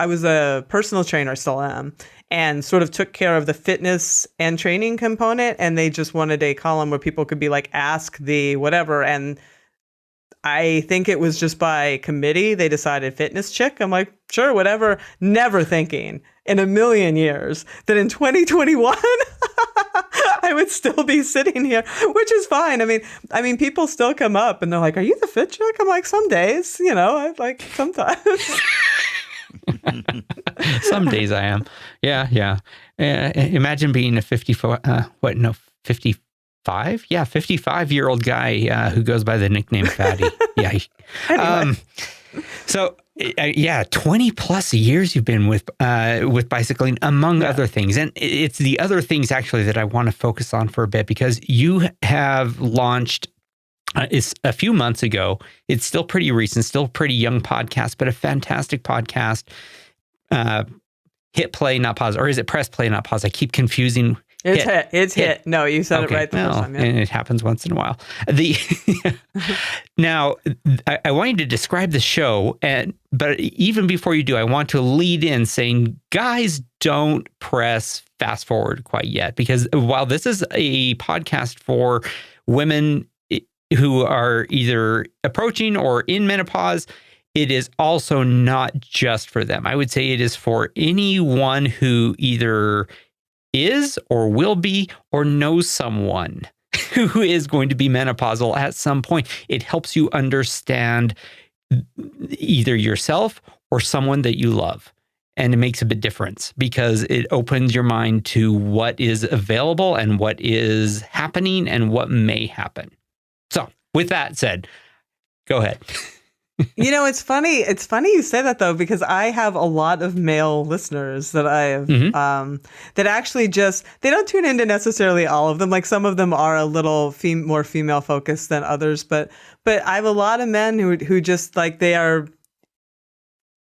Speaker 3: was a personal trainer, still am, and sort of took care of the fitness and training component. And they just wanted a column where people could be like, ask the whatever. And I think it was just by committee. They decided fitness chick. I'm like, sure, whatever. Never thinking in a million years that in 2021, I would still be sitting here, which is fine. I mean, people still come up and they're like, "Are you the fit chick?" I'm like, "Some days, I like sometimes."
Speaker 1: Some days I am. Yeah. Imagine being a 55-year-old guy who goes by the nickname Fatty. Yeah.
Speaker 3: Anyway.
Speaker 1: So 20 plus years you've been with Bicycling, among other things. And it's the other things actually that I want to focus on for a bit, because you have launched it's a few months ago. It's still pretty recent, still a pretty young podcast, but a fantastic podcast. Hit play, not pause. Or is it press play, not pause? I keep confusing.
Speaker 3: It's hit. No, you said it right the first time. Yeah.
Speaker 1: And it happens once in a while. Now, I want you to describe the show, but even before you do, I want to lead in saying, guys, don't press fast forward quite yet, because while this is a podcast for women who are either approaching or in menopause, it is also not just for them. I would say it is for anyone who either is or will be or knows someone who is going to be menopausal at some point. It helps you understand either yourself or someone that you love. And it makes a big difference because it opens your mind to what is available and what is happening and what may happen. So with that said, go ahead.
Speaker 3: It's funny. It's funny you say that, though, because I have a lot of male listeners that I have that actually they don't tune into necessarily all of them. Like some of them are a little more female focused than others. But I have a lot of men who just like, they are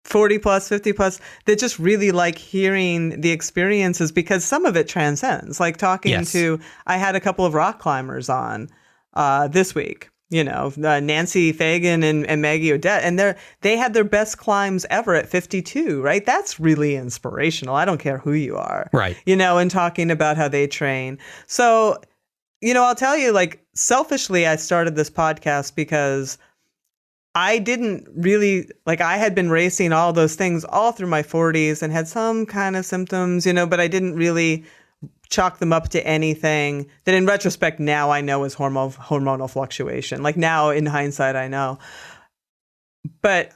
Speaker 3: 40 plus, 50 plus, that just really like hearing the experiences, because some of it transcends. Like talking to, I had a couple of rock climbers on this week. Nancy Fagan and Maggie Odette, and they had their best climbs ever at 52, right? That's really inspirational. I don't care who you are,
Speaker 1: right?
Speaker 3: And talking about how they train. So, I'll tell you, like, selfishly, I started this podcast because I didn't really, like, I had been racing all those things all through my 40s and had some kind of symptoms, but I didn't really chalk them up to anything that in retrospect now I know is hormonal fluctuation. Like now in hindsight, I know. But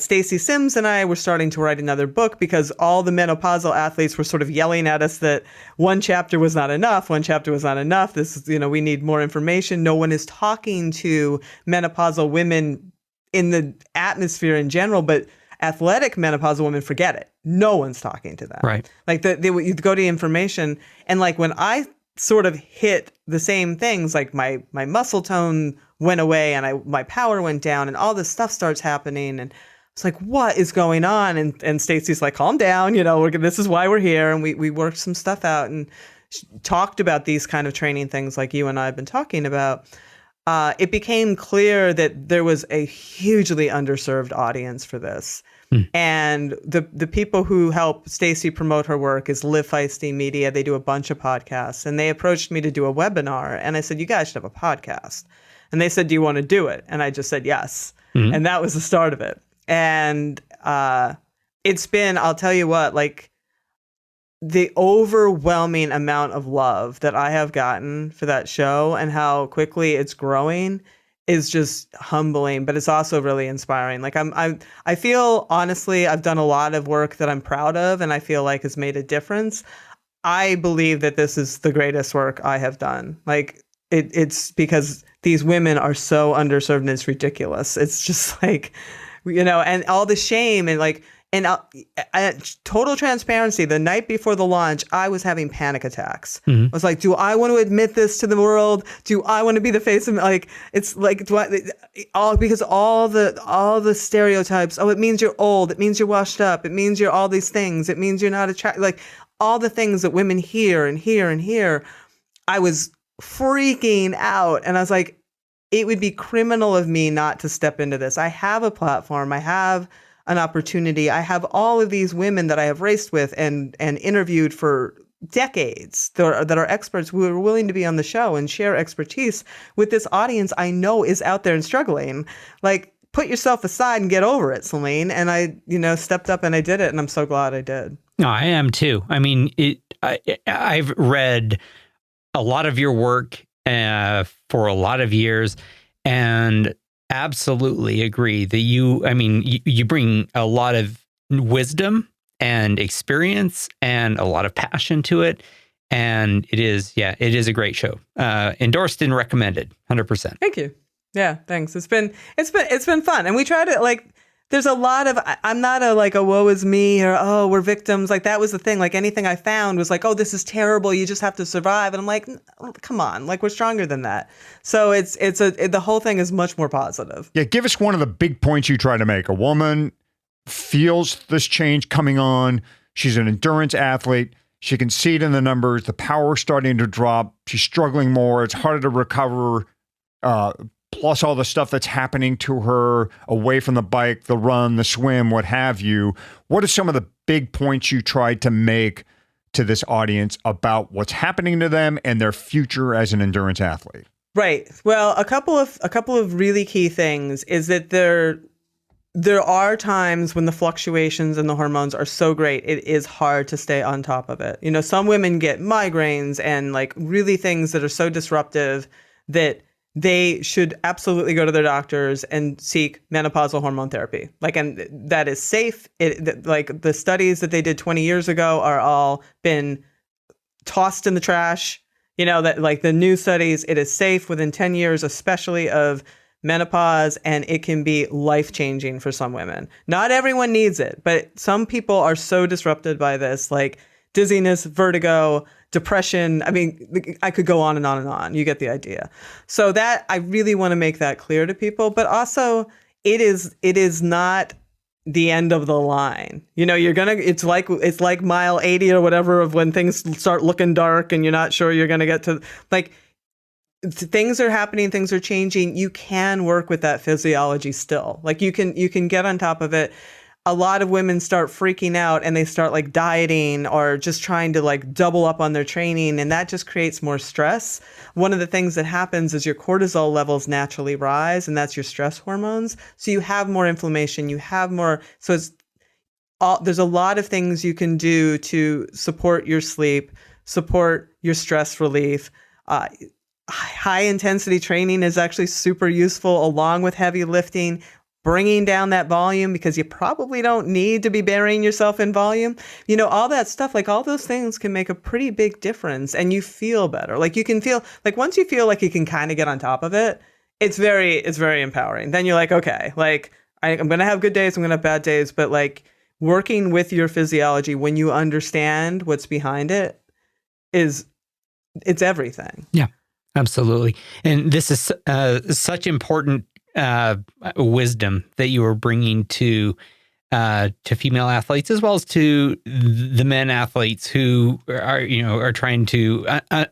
Speaker 3: Stacy Sims and I were starting to write another book because all the menopausal athletes were sort of yelling at us that one chapter was not enough. This is, we need more information. No one is talking to menopausal women in the atmosphere in general, but athletic menopausal women, forget it. No one's talking to them.
Speaker 1: Right.
Speaker 3: Like you go to information, and like when I sort of hit the same things, like my muscle tone went away and my power went down and all this stuff starts happening, and it's like, what is going on? And Stacy's like, calm down, this is why we're here. And we worked some stuff out and talked about these kind of training things like you and I have been talking about. It became clear that there was a hugely underserved audience for this. And the people who help Stacy promote her work is Live Feisty Media. They do a bunch of podcasts, and they approached me to do a webinar. And I said, you guys should have a podcast. And they said, do you want to do it? And I just said, yes. And that was the start of it. And it's been, I'll tell you what, like the overwhelming amount of love that I have gotten for that show and how quickly it's growing is just humbling, but it's also really inspiring. Like I feel honestly, I've done a lot of work that I'm proud of and I feel like has made a difference. I believe that this is the greatest work I have done. Like it's because these women are so underserved and it's ridiculous. It's just like, and all the shame and like, and total transparency, the night before the launch, I was having panic attacks. I was like, do I want to admit this to the world? Do I want to be the face of, like, it's like, because all the stereotypes, it means you're old. It means you're washed up. It means you're all these things. It means you're not attractive. Like all the things that women hear and hear and hear. I was freaking out. And I was like, it would be criminal of me not to step into this. I have a platform. I have an opportunity. I have all of these women that I have raced with and interviewed for decades that are experts who are willing to be on the show and share expertise with this audience I know is out there and struggling. Like, put yourself aside and get over it, Selene. And I, stepped up and I did it. And I'm so glad I did.
Speaker 1: No, I am too. I mean, I've read a lot of your work for a lot of years, and absolutely agree that you bring a lot of wisdom and experience and a lot of passion to it. And it is a great show. Endorsed and recommended, 100%.
Speaker 3: Thank you. Yeah, thanks. It's been fun. And we try to, like, there's a lot of, I'm not a woe is me or, oh, we're victims. Like, that was the thing. Like, anything I found was like, oh, this is terrible. You just have to survive. And I'm like, come on, like, we're stronger than that. So the whole thing is much more positive.
Speaker 2: Yeah. Give us one of the big points you try to make. A woman feels this change coming on. She's an endurance athlete. She can see it in the numbers. The power is starting to drop. She's struggling more. It's harder to recover. Plus all the stuff that's happening to her away from the bike, the run, the swim, what have you. What are some of the big points you tried to make to this audience about what's happening to them and their future as an endurance athlete?
Speaker 3: Right. Well, a couple of really key things is that there are times when the fluctuations in the hormones are so great, it is hard to stay on top of it. Some women get migraines and like really things that are so disruptive that they should absolutely go to their doctors and seek menopausal hormone therapy. Like, and that is safe. Like the studies that they did 20 years ago are all been tossed in the trash. That like the new studies, it is safe within 10 years, especially of menopause, and it can be life-changing for some women. Not everyone needs it, but some people are so disrupted by this, like dizziness, vertigo, depression. I mean, I could go on and on and on. You get the idea. So that I really want to make that clear to people, but also it is not the end of the line. It's like mile 80 or whatever of when things start looking dark and you're not sure you're going to get to, like, things are happening, things are changing. You can work with that physiology still. Like you can get on top of it. A lot of women start freaking out and they start like dieting or just trying to like double up on their training. And that just creates more stress. One of the things that happens is your cortisol levels naturally rise, and that's your stress hormones. So you have more inflammation, you have more. So there's a lot of things you can do to support your sleep, support your stress relief. High intensity training is actually super useful along with heavy lifting. Bringing down that volume because you probably don't need to be burying yourself in volume. All that stuff, like all those things can make a pretty big difference and you feel better. Like you can feel like once you feel like you can kind of get on top of it, it's very empowering. Then you're like, okay, like I'm going to have good days. I'm going to have bad days. But like working with your physiology when you understand what's behind it it's everything.
Speaker 1: Yeah, absolutely. And this is such important wisdom that you are bringing to female athletes as well as to the men athletes who are trying to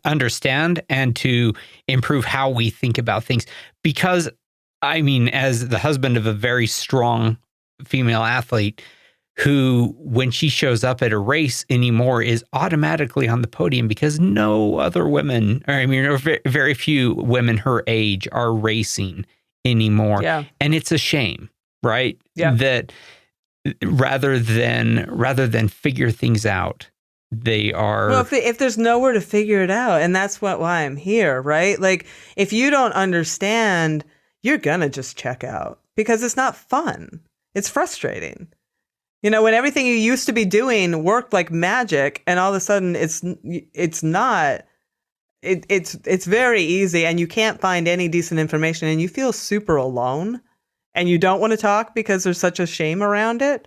Speaker 1: understand and to improve how we think about things. Because I mean, as the husband of a very strong female athlete who, when she shows up at a race anymore, is automatically on the podium because no other women, or I mean, very few women her age are racing anymore.
Speaker 3: Yeah.
Speaker 1: And it's a shame, right?
Speaker 3: Yeah.
Speaker 1: That rather than figure things out, they are.
Speaker 3: Well, if there's nowhere to figure it out, and that's why I'm here, right? Like, if you don't understand, you're gonna just check out because it's not fun. It's frustrating. You know, when everything you used to be doing worked like magic, and all of a sudden it's not. It's very easy, and you can't find any decent information, and you feel super alone, and you don't want to talk because there's such a shame around it.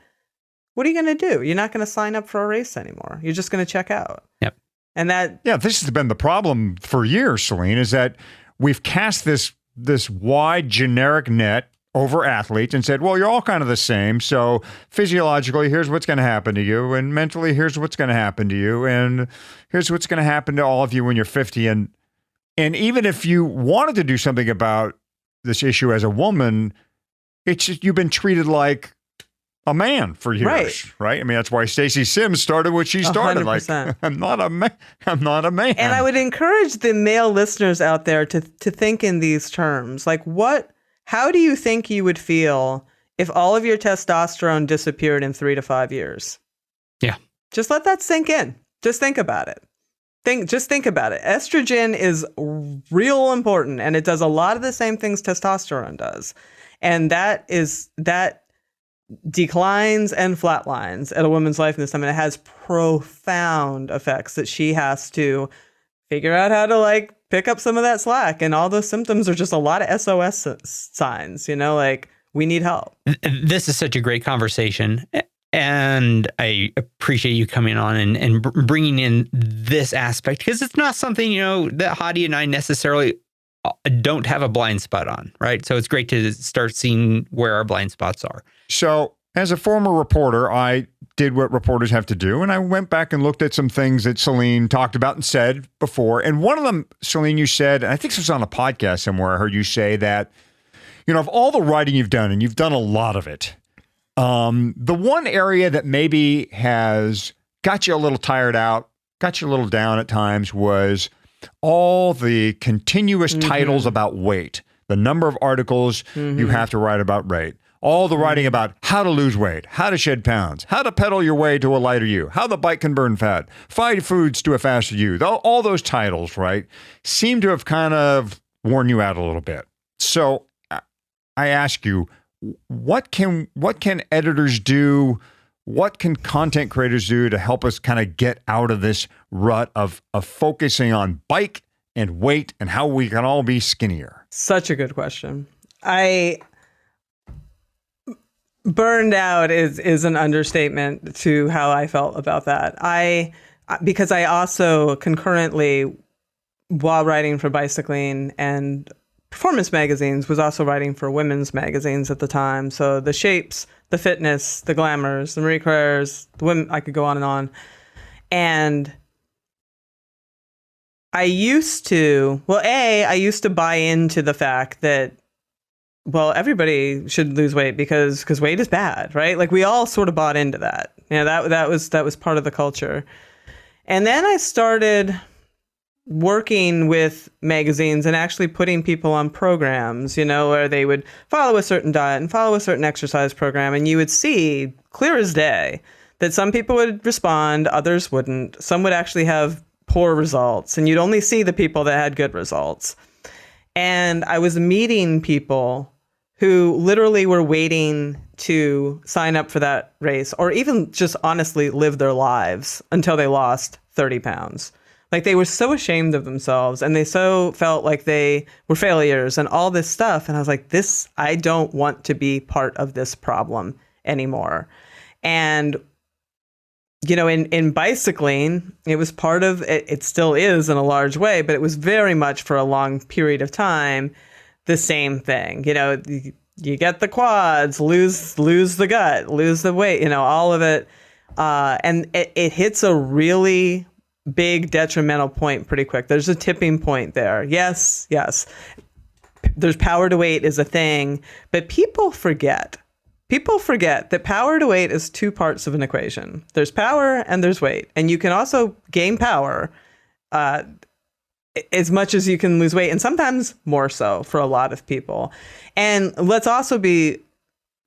Speaker 3: What are you going to do? You're not going to sign up for a race anymore. You're just going to check out.
Speaker 1: Yep.
Speaker 3: And that.
Speaker 2: Yeah, this has been the problem for years, Selene, is that we've cast this wide generic net over athletes and said, well, you're all kind of the same. So physiologically, here's what's going to happen to you. And mentally, here's what's going to happen to you. And here's what's going to happen to all of you when you're 50. And even if you wanted to do something about this issue as a woman, it's just, you've been treated like a man for years, right? I mean, that's why Stacey Sims started what she started.
Speaker 3: 100%.
Speaker 2: Like, I'm not a man.
Speaker 3: And I would encourage the male listeners out there to think in these terms. Like, how do you think you would feel if all of your testosterone disappeared in 3 to 5 years?
Speaker 1: Yeah.
Speaker 3: Just let that sink in. Just think about it. Just think about it. Estrogen is real important, and it does a lot of the same things testosterone does. And that declines and flatlines at a woman's life in this time, and it has profound effects that she has to figure out how to like pick up some of that slack. And all those symptoms are just a lot of SOS signs, you know, like we need help.
Speaker 1: This is such a great conversation. And I appreciate you coming on and bringing in this aspect, because it's not something, you know, that Hadi and I necessarily don't have a blind spot on, right? So it's great to start seeing where our blind spots are. So as a former reporter, I did what reporters have to do, and I went back and looked at some things that Selene talked about and said before. And one of them, Selene, you said, and I think this was on a podcast somewhere, I heard you say that, you know, of all the writing you've done, and you've done a lot of it, the one area that maybe has got you a little tired out, got you a little down at times, was all the continuous titles about weight, the number of articles you have to write about weight, all the writing about how to lose weight, how to shed pounds, how to pedal your way to a lighter you, how the bike can burn fat, 5 foods to a faster you. All those titles, right, seem to have kind of worn you out a little bit. So I ask you, what can editors do? What can content creators do to help us kind of get out of this rut of focusing on bike and weight and how we can all be skinnier?
Speaker 3: Such a good question. Burned out is an understatement to how I felt about that. Because I also concurrently, while writing for Bicycling and performance magazines, was also writing for women's magazines at the time. So the Shapes, the Fitness, the Glamours, the Marie Claire's, the women, I could go on and on. And I used to buy into the fact that, well, everybody should lose weight because weight is bad, right? Like we all sort of bought into that. You know, that was part of the culture. And then I started working with magazines and actually putting people on programs, you know, where they would follow a certain diet and follow a certain exercise program. And you would see clear as day that some people would respond, others wouldn't. Some would actually have poor results, and you'd only see the people that had good results. And I was meeting people who literally were waiting to sign up for that race, or even just honestly live their lives until they lost 30 pounds. Like they were so ashamed of themselves, and they so felt like they were failures and all this stuff. And I was like, I don't want to be part of this problem anymore. And, you know, in Bicycling, it was part of it. It still is in a large way, but it was very much for a long period of time the same thing. You know, you get the quads, lose the gut, lose the weight, you know, all of it. And it hits a really big detrimental point pretty quick. There's a tipping point there. Yes. There's power to weight is a thing, but people forget that power to weight is 2 parts of an equation. There's power and there's weight. And you can also gain power as much as you can lose weight, and sometimes more so for a lot of people. And let's also be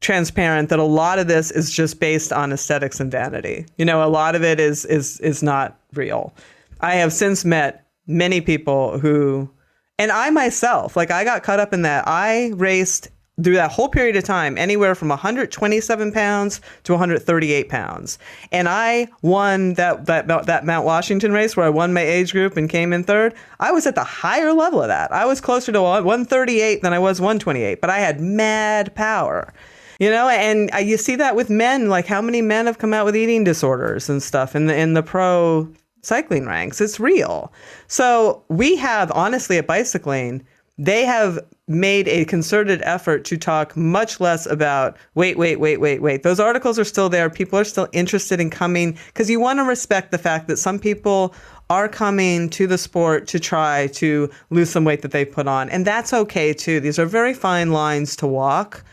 Speaker 3: transparent that a lot of this is just based on aesthetics and vanity. You know, a lot of it is not real. I have since met many people who And I myself, like I got caught up in that. I raced through that whole period of time, anywhere from 127 pounds to 138 pounds. And I won that Mount Washington race where I won my age group and came in third. I was at the higher level of that. I was closer to 138 than I was 128, but I had mad power. You know, and you see that with men, like how many men have come out with eating disorders and stuff in the pro cycling ranks. It's real. So we have, honestly, at Bicycling, they have made a concerted effort to talk much less about wait. Those articles are still there. People are still interested in coming because you want to respect the fact that some people are coming to the sport to try to lose some weight that they've put on. And that's okay, too. These are very fine lines to walk.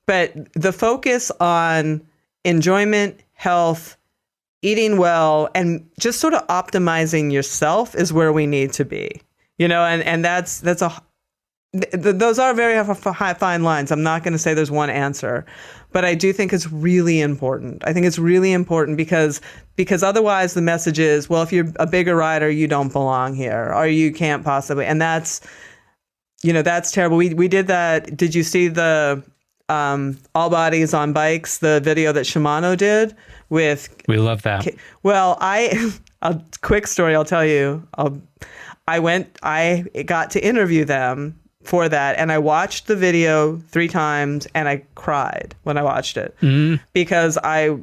Speaker 3: But the focus on enjoyment, health, eating well, and just sort of optimizing yourself is where we need to be. You know, and those are very high, fine lines. I'm not going to say there's one answer, but I do think it's really important. I think it's really important because otherwise the message is, well, if you're a bigger rider, you don't belong here, or you can't possibly. And that's terrible. We did that. Did you see the All Bodies on Bikes, the video that Shimano did with?
Speaker 1: We love that.
Speaker 3: Well, a quick story I'll tell you. I got to interview them for that, and I watched the video 3 times, and I cried when I watched it because I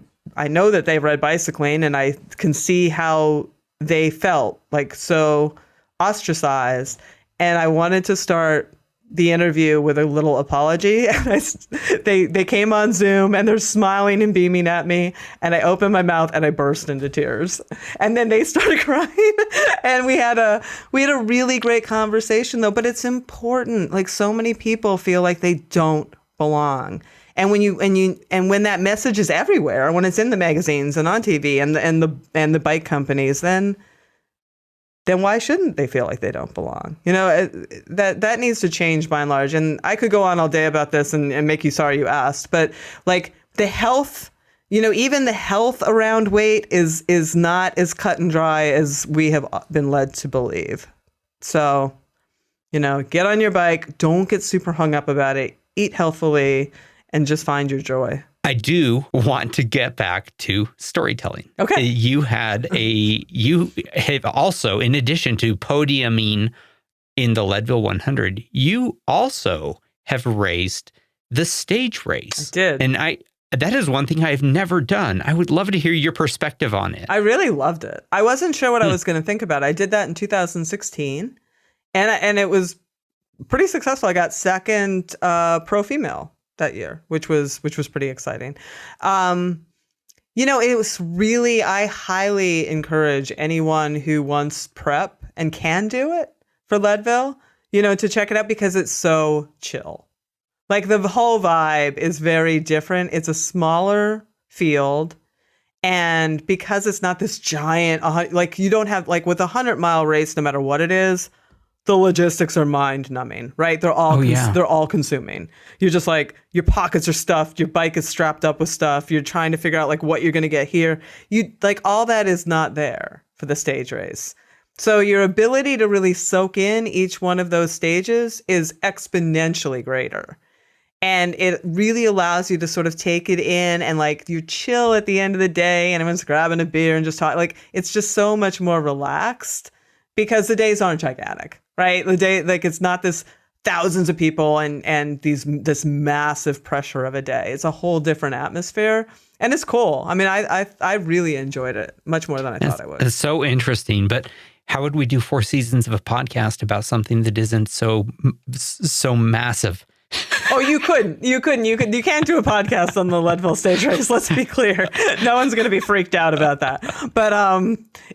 Speaker 3: know that they've read Bicycling, and I can see how they felt like so ostracized, and I wanted to start the interview with a little apology. They came on Zoom and they're smiling and beaming at me, and I opened my mouth and I burst into tears. And then they started crying, and we had a really great conversation though. But it's important. Like, so many people feel like they don't belong. And when that message is everywhere, when it's in the magazines and on TV and the bike companies, then why shouldn't they feel like they don't belong? You know, that needs to change by and large. And I could go on all day about this and make you sorry you asked, but like the health, you know, even the health around weight is not as cut and dry as we have been led to believe. So, you know, get on your bike, don't get super hung up about it, eat healthfully, and just find your joy.
Speaker 1: I do want to get back to storytelling.
Speaker 3: Okay.
Speaker 1: You have also, in addition to podiuming in the Leadville 100, you also have raced the stage race.
Speaker 3: I did.
Speaker 1: And that is one thing I've never done. I would love to hear your perspective on it.
Speaker 3: I really loved it. I wasn't sure what I was going to think about it. I did that in 2016, and it was pretty successful. I got second pro female that year, which was pretty exciting. You know, it was really, I highly encourage anyone who wants prep and can do it for Leadville, you know, to check it out because it's so chill. Like, the whole vibe is very different. It's a smaller field. And because it's not this giant, like, you don't have, like, with a 100-mile race, no matter what it is, the logistics are mind-numbing, right? They're all they're all consuming. You're just like, your pockets are stuffed, your bike is strapped up with stuff, you're trying to figure out like what you're going to get here. You like, all that is not there for the stage race. So your ability to really soak in each one of those stages is exponentially greater. And it really allows you to sort of take it in, and like, you chill at the end of the day and everyone's grabbing a beer and just talk. Like, it's just so much more relaxed because the days aren't gigantic. Right? The day, like, it's not this thousands of people and this massive pressure of a day. It's a whole different atmosphere, and it's cool. I mean, I really enjoyed it much more than I thought I would.
Speaker 1: It's so interesting. But how would we do 4 seasons of a podcast about something that isn't so massive?
Speaker 3: Oh, you couldn't. You can't do a podcast on the Leadville stage race. Let's be clear. No one's going to be freaked out about that. But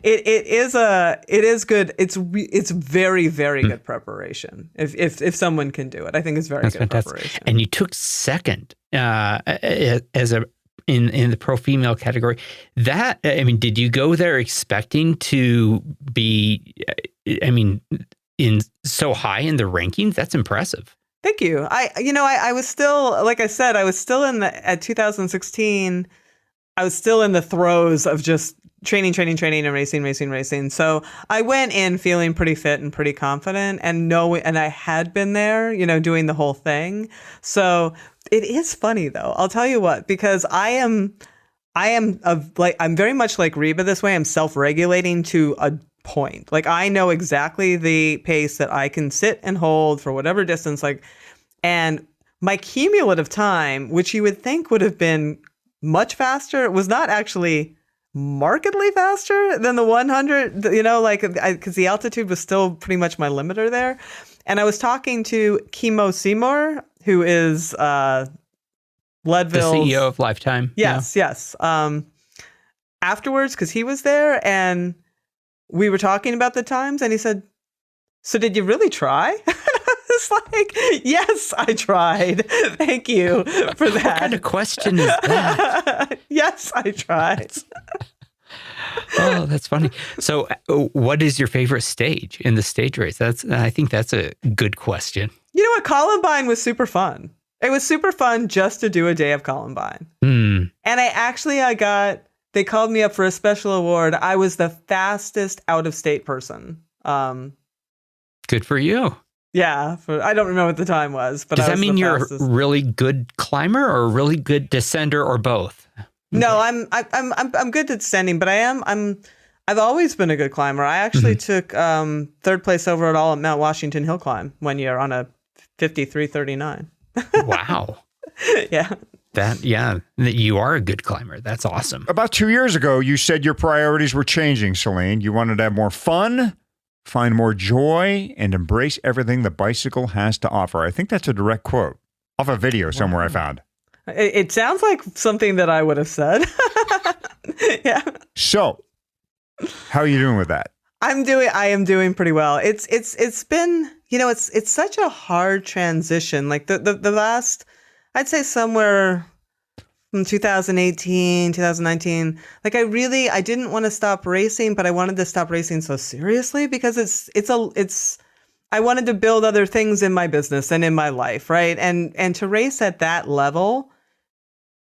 Speaker 3: it is good. It's very, very good preparation. If someone can do it, I think it's very good fantastic preparation.
Speaker 1: And you took second as in the pro female category. That, I mean, did you go there expecting to be, I mean, in so high in the rankings? That's impressive.
Speaker 3: Thank you. I was still, like I said, I was still at 2016. I was still in the throes of just training and racing. So I went in feeling pretty fit and pretty confident and I had been there, doing the whole thing. So it is funny though. I'll tell you what, because I'm very much like Reba this way. I'm self-regulating to a point. Like I know exactly the pace that I can sit and hold for whatever distance, and my cumulative time, which you would think would have been much faster, was not actually markedly faster than the 100, because the altitude was still pretty much my limiter there. And I was talking to Kimo Seymour, who is Leadville's
Speaker 1: the CEO of Lifetime.
Speaker 3: Yes. Afterwards, because he was there and we were talking about the times, and he said, "So did you really try?" It's like, yes, I tried. Thank you for that.
Speaker 1: What kind of question is that?
Speaker 3: Yes, I tried.
Speaker 1: Oh, that's funny. So what is your favorite stage in the stage race? I think that's a good question.
Speaker 3: You know what? Columbine was super fun. It was super fun just to do a day of Columbine.
Speaker 1: Mm.
Speaker 3: And they called me up for a special award. I was the fastest out-of-state person.
Speaker 1: Good for you.
Speaker 3: Yeah, I don't remember what the time was, but
Speaker 1: does that mean you're a really good climber or a really good descender or both?
Speaker 3: No, I'm good at descending, but I've always been a good climber. I actually took third place overall at Mount Washington Hill Climb one year on a 53:39.
Speaker 1: Wow.
Speaker 3: Yeah.
Speaker 1: You are a good climber. That's awesome.
Speaker 2: About 2 years ago, you said your priorities were changing, Selene. You wanted to have more fun, find more joy, and embrace everything the bicycle has to offer. I think that's a direct quote off a video somewhere I found.
Speaker 3: It sounds like something that I would have said. Yeah.
Speaker 2: So, how are you doing with that?
Speaker 3: I am doing pretty well. It's been, it's such a hard transition. Like the last, I'd say somewhere from 2018, 2019, like I didn't want to stop racing, but I wanted to stop racing so seriously because I wanted to build other things in my business and in my life, right? And to race at that level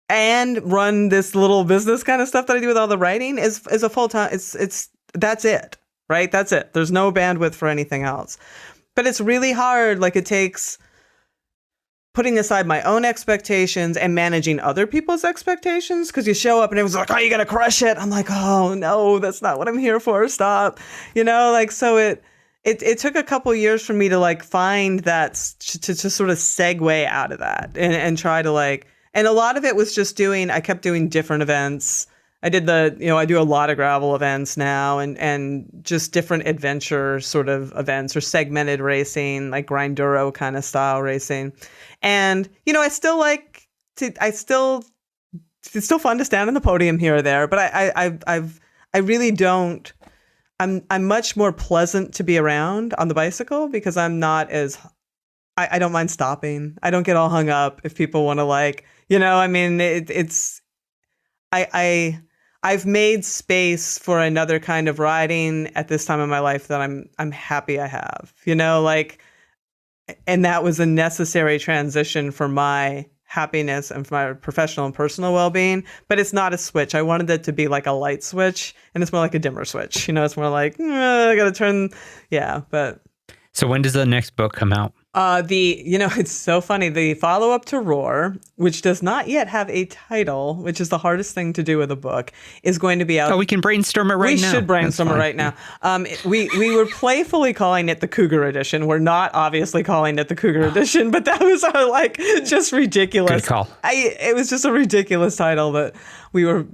Speaker 3: and run this little business kind of stuff that I do with all the writing is a full time. That's it, right? That's it. There's no bandwidth for anything else. But it's really hard. Like it takes putting aside my own expectations and managing other people's expectations, because you show up and everyone's like, "Oh, you're gonna crush it." I'm like, "Oh no, that's not what I'm here for. Stop." So it took a couple years for me to find that to sort of segue out of that and try to and a lot of it was just I kept doing different events. I did I do a lot of gravel events now and just different adventure sort of events or segmented racing, like grinduro kind of style racing. And, it's still fun to stand on the podium here or there, but I really don't. I'm much more pleasant to be around on the bicycle because I'm not as, I don't mind stopping. I don't get all hung up if people want to I've made space for another kind of riding at this time in my life that I'm happy I have, and that was a necessary transition for my happiness and for my professional and personal well-being. But it's not a switch. I wanted it to be like a light switch, and it's more like a dimmer switch. It's more like I gotta turn. Yeah, but.
Speaker 1: So when does the next book come out?
Speaker 3: It's so funny. The follow-up to Roar, which does not yet have a title, which is the hardest thing to do with a book, is going to be out.
Speaker 1: Oh, we can brainstorm it right now.
Speaker 3: We should brainstorm it right now. We were playfully calling it the Cougar Edition. We're not obviously calling it the Cougar Edition, but that was our just ridiculous.
Speaker 1: Good call.
Speaker 3: It was just a ridiculous title that we were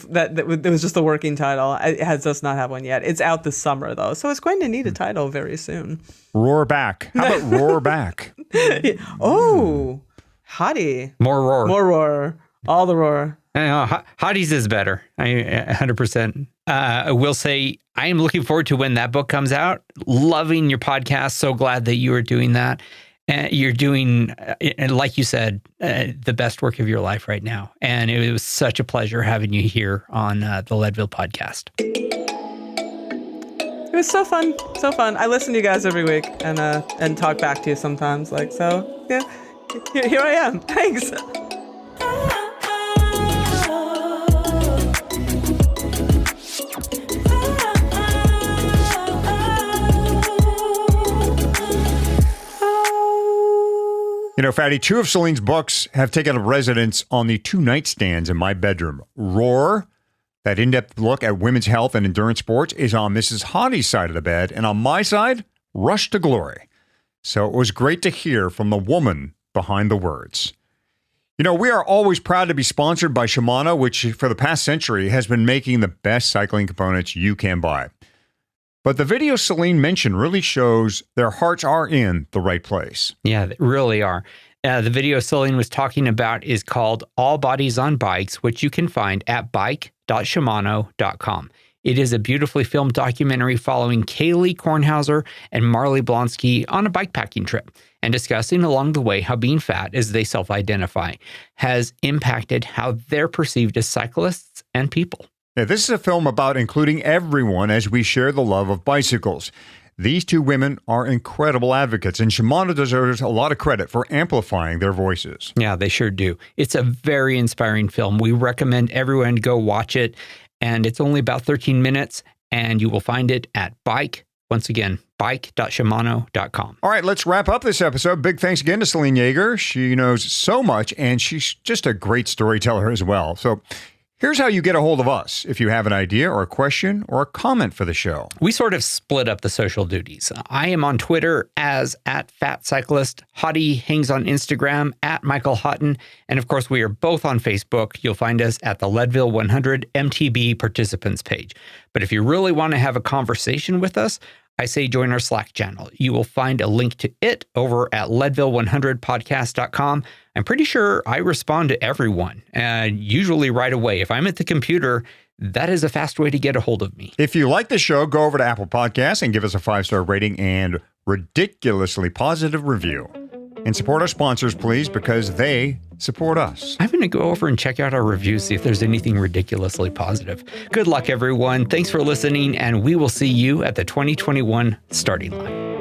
Speaker 3: that was just the working title. It has us not have one yet. It's out this summer though, so it's going to need a title very soon.
Speaker 2: Roar back. How about roar back?
Speaker 3: Oh, hottie.
Speaker 1: More roar.
Speaker 3: All the roar.
Speaker 1: Hotties is better. 100%. I will say I am looking forward to when that book comes out. Loving your podcast. So glad that you are doing that. You're doing, like you said, the best work of your life right now. And it was such a pleasure having you here on the Leadville podcast.
Speaker 3: It was so fun. So fun. I listen to you guys every week and talk back to you sometimes. Yeah, here I am. Thanks.
Speaker 2: Fatty, 2 of Selene's books have taken up residence on the 2 nightstands in my bedroom. Roar, that in-depth look at women's health and endurance sports, is on Mrs. Hottie's side of the bed, and on my side, Rush to Glory. So it was great to hear from the woman behind the words. We are always proud to be sponsored by Shimano, which for the past century has been making the best cycling components you can buy. But the video Selene mentioned really shows their hearts are in the right place.
Speaker 1: Yeah, they really are. The video Selene was talking about is called All Bodies on Bikes, which you can find at bike.shimano.com. It is a beautifully filmed documentary following Kaylee Kornhauser and Marley Blonsky on a bikepacking trip and discussing along the way how being fat, as they self-identify, has impacted how they're perceived as cyclists and people.
Speaker 2: Now, this is a film about including everyone as we share the love of bicycles. These 2 women are incredible advocates, and Shimano deserves a lot of credit for amplifying their voices.
Speaker 1: Yeah, they sure do. It's a very inspiring film. We recommend everyone go watch it, and it's only about 13 minutes, and you will find it at once again, bike.shimano.com.
Speaker 2: All right, let's wrap up this episode. Big thanks again to Selene Yeager. She knows so much, and she's just a great storyteller as well. So here's how you get a hold of us if you have an idea or a question or a comment for the show.
Speaker 1: We sort of split up the social duties. I am on Twitter as @FatCyclist. Hottie hangs on Instagram @Michael Houghton. And of course, we are both on Facebook. You'll find us at the Leadville 100 MTB participants page. But if you really want to have a conversation with us, I say join our Slack channel. You will find a link to it over at leadville100podcast.com. I'm pretty sure I respond to everyone, usually right away. If I'm at the computer, that is a fast way to get a hold of me.
Speaker 2: If you like the show, go over to Apple Podcasts and give us a 5-star rating and ridiculously positive review. And support our sponsors, please, because they support us.
Speaker 1: I'm going to go over and check out our reviews, see if there's anything ridiculously positive. Good luck, everyone. Thanks for listening, and we will see you at the 2021 starting line.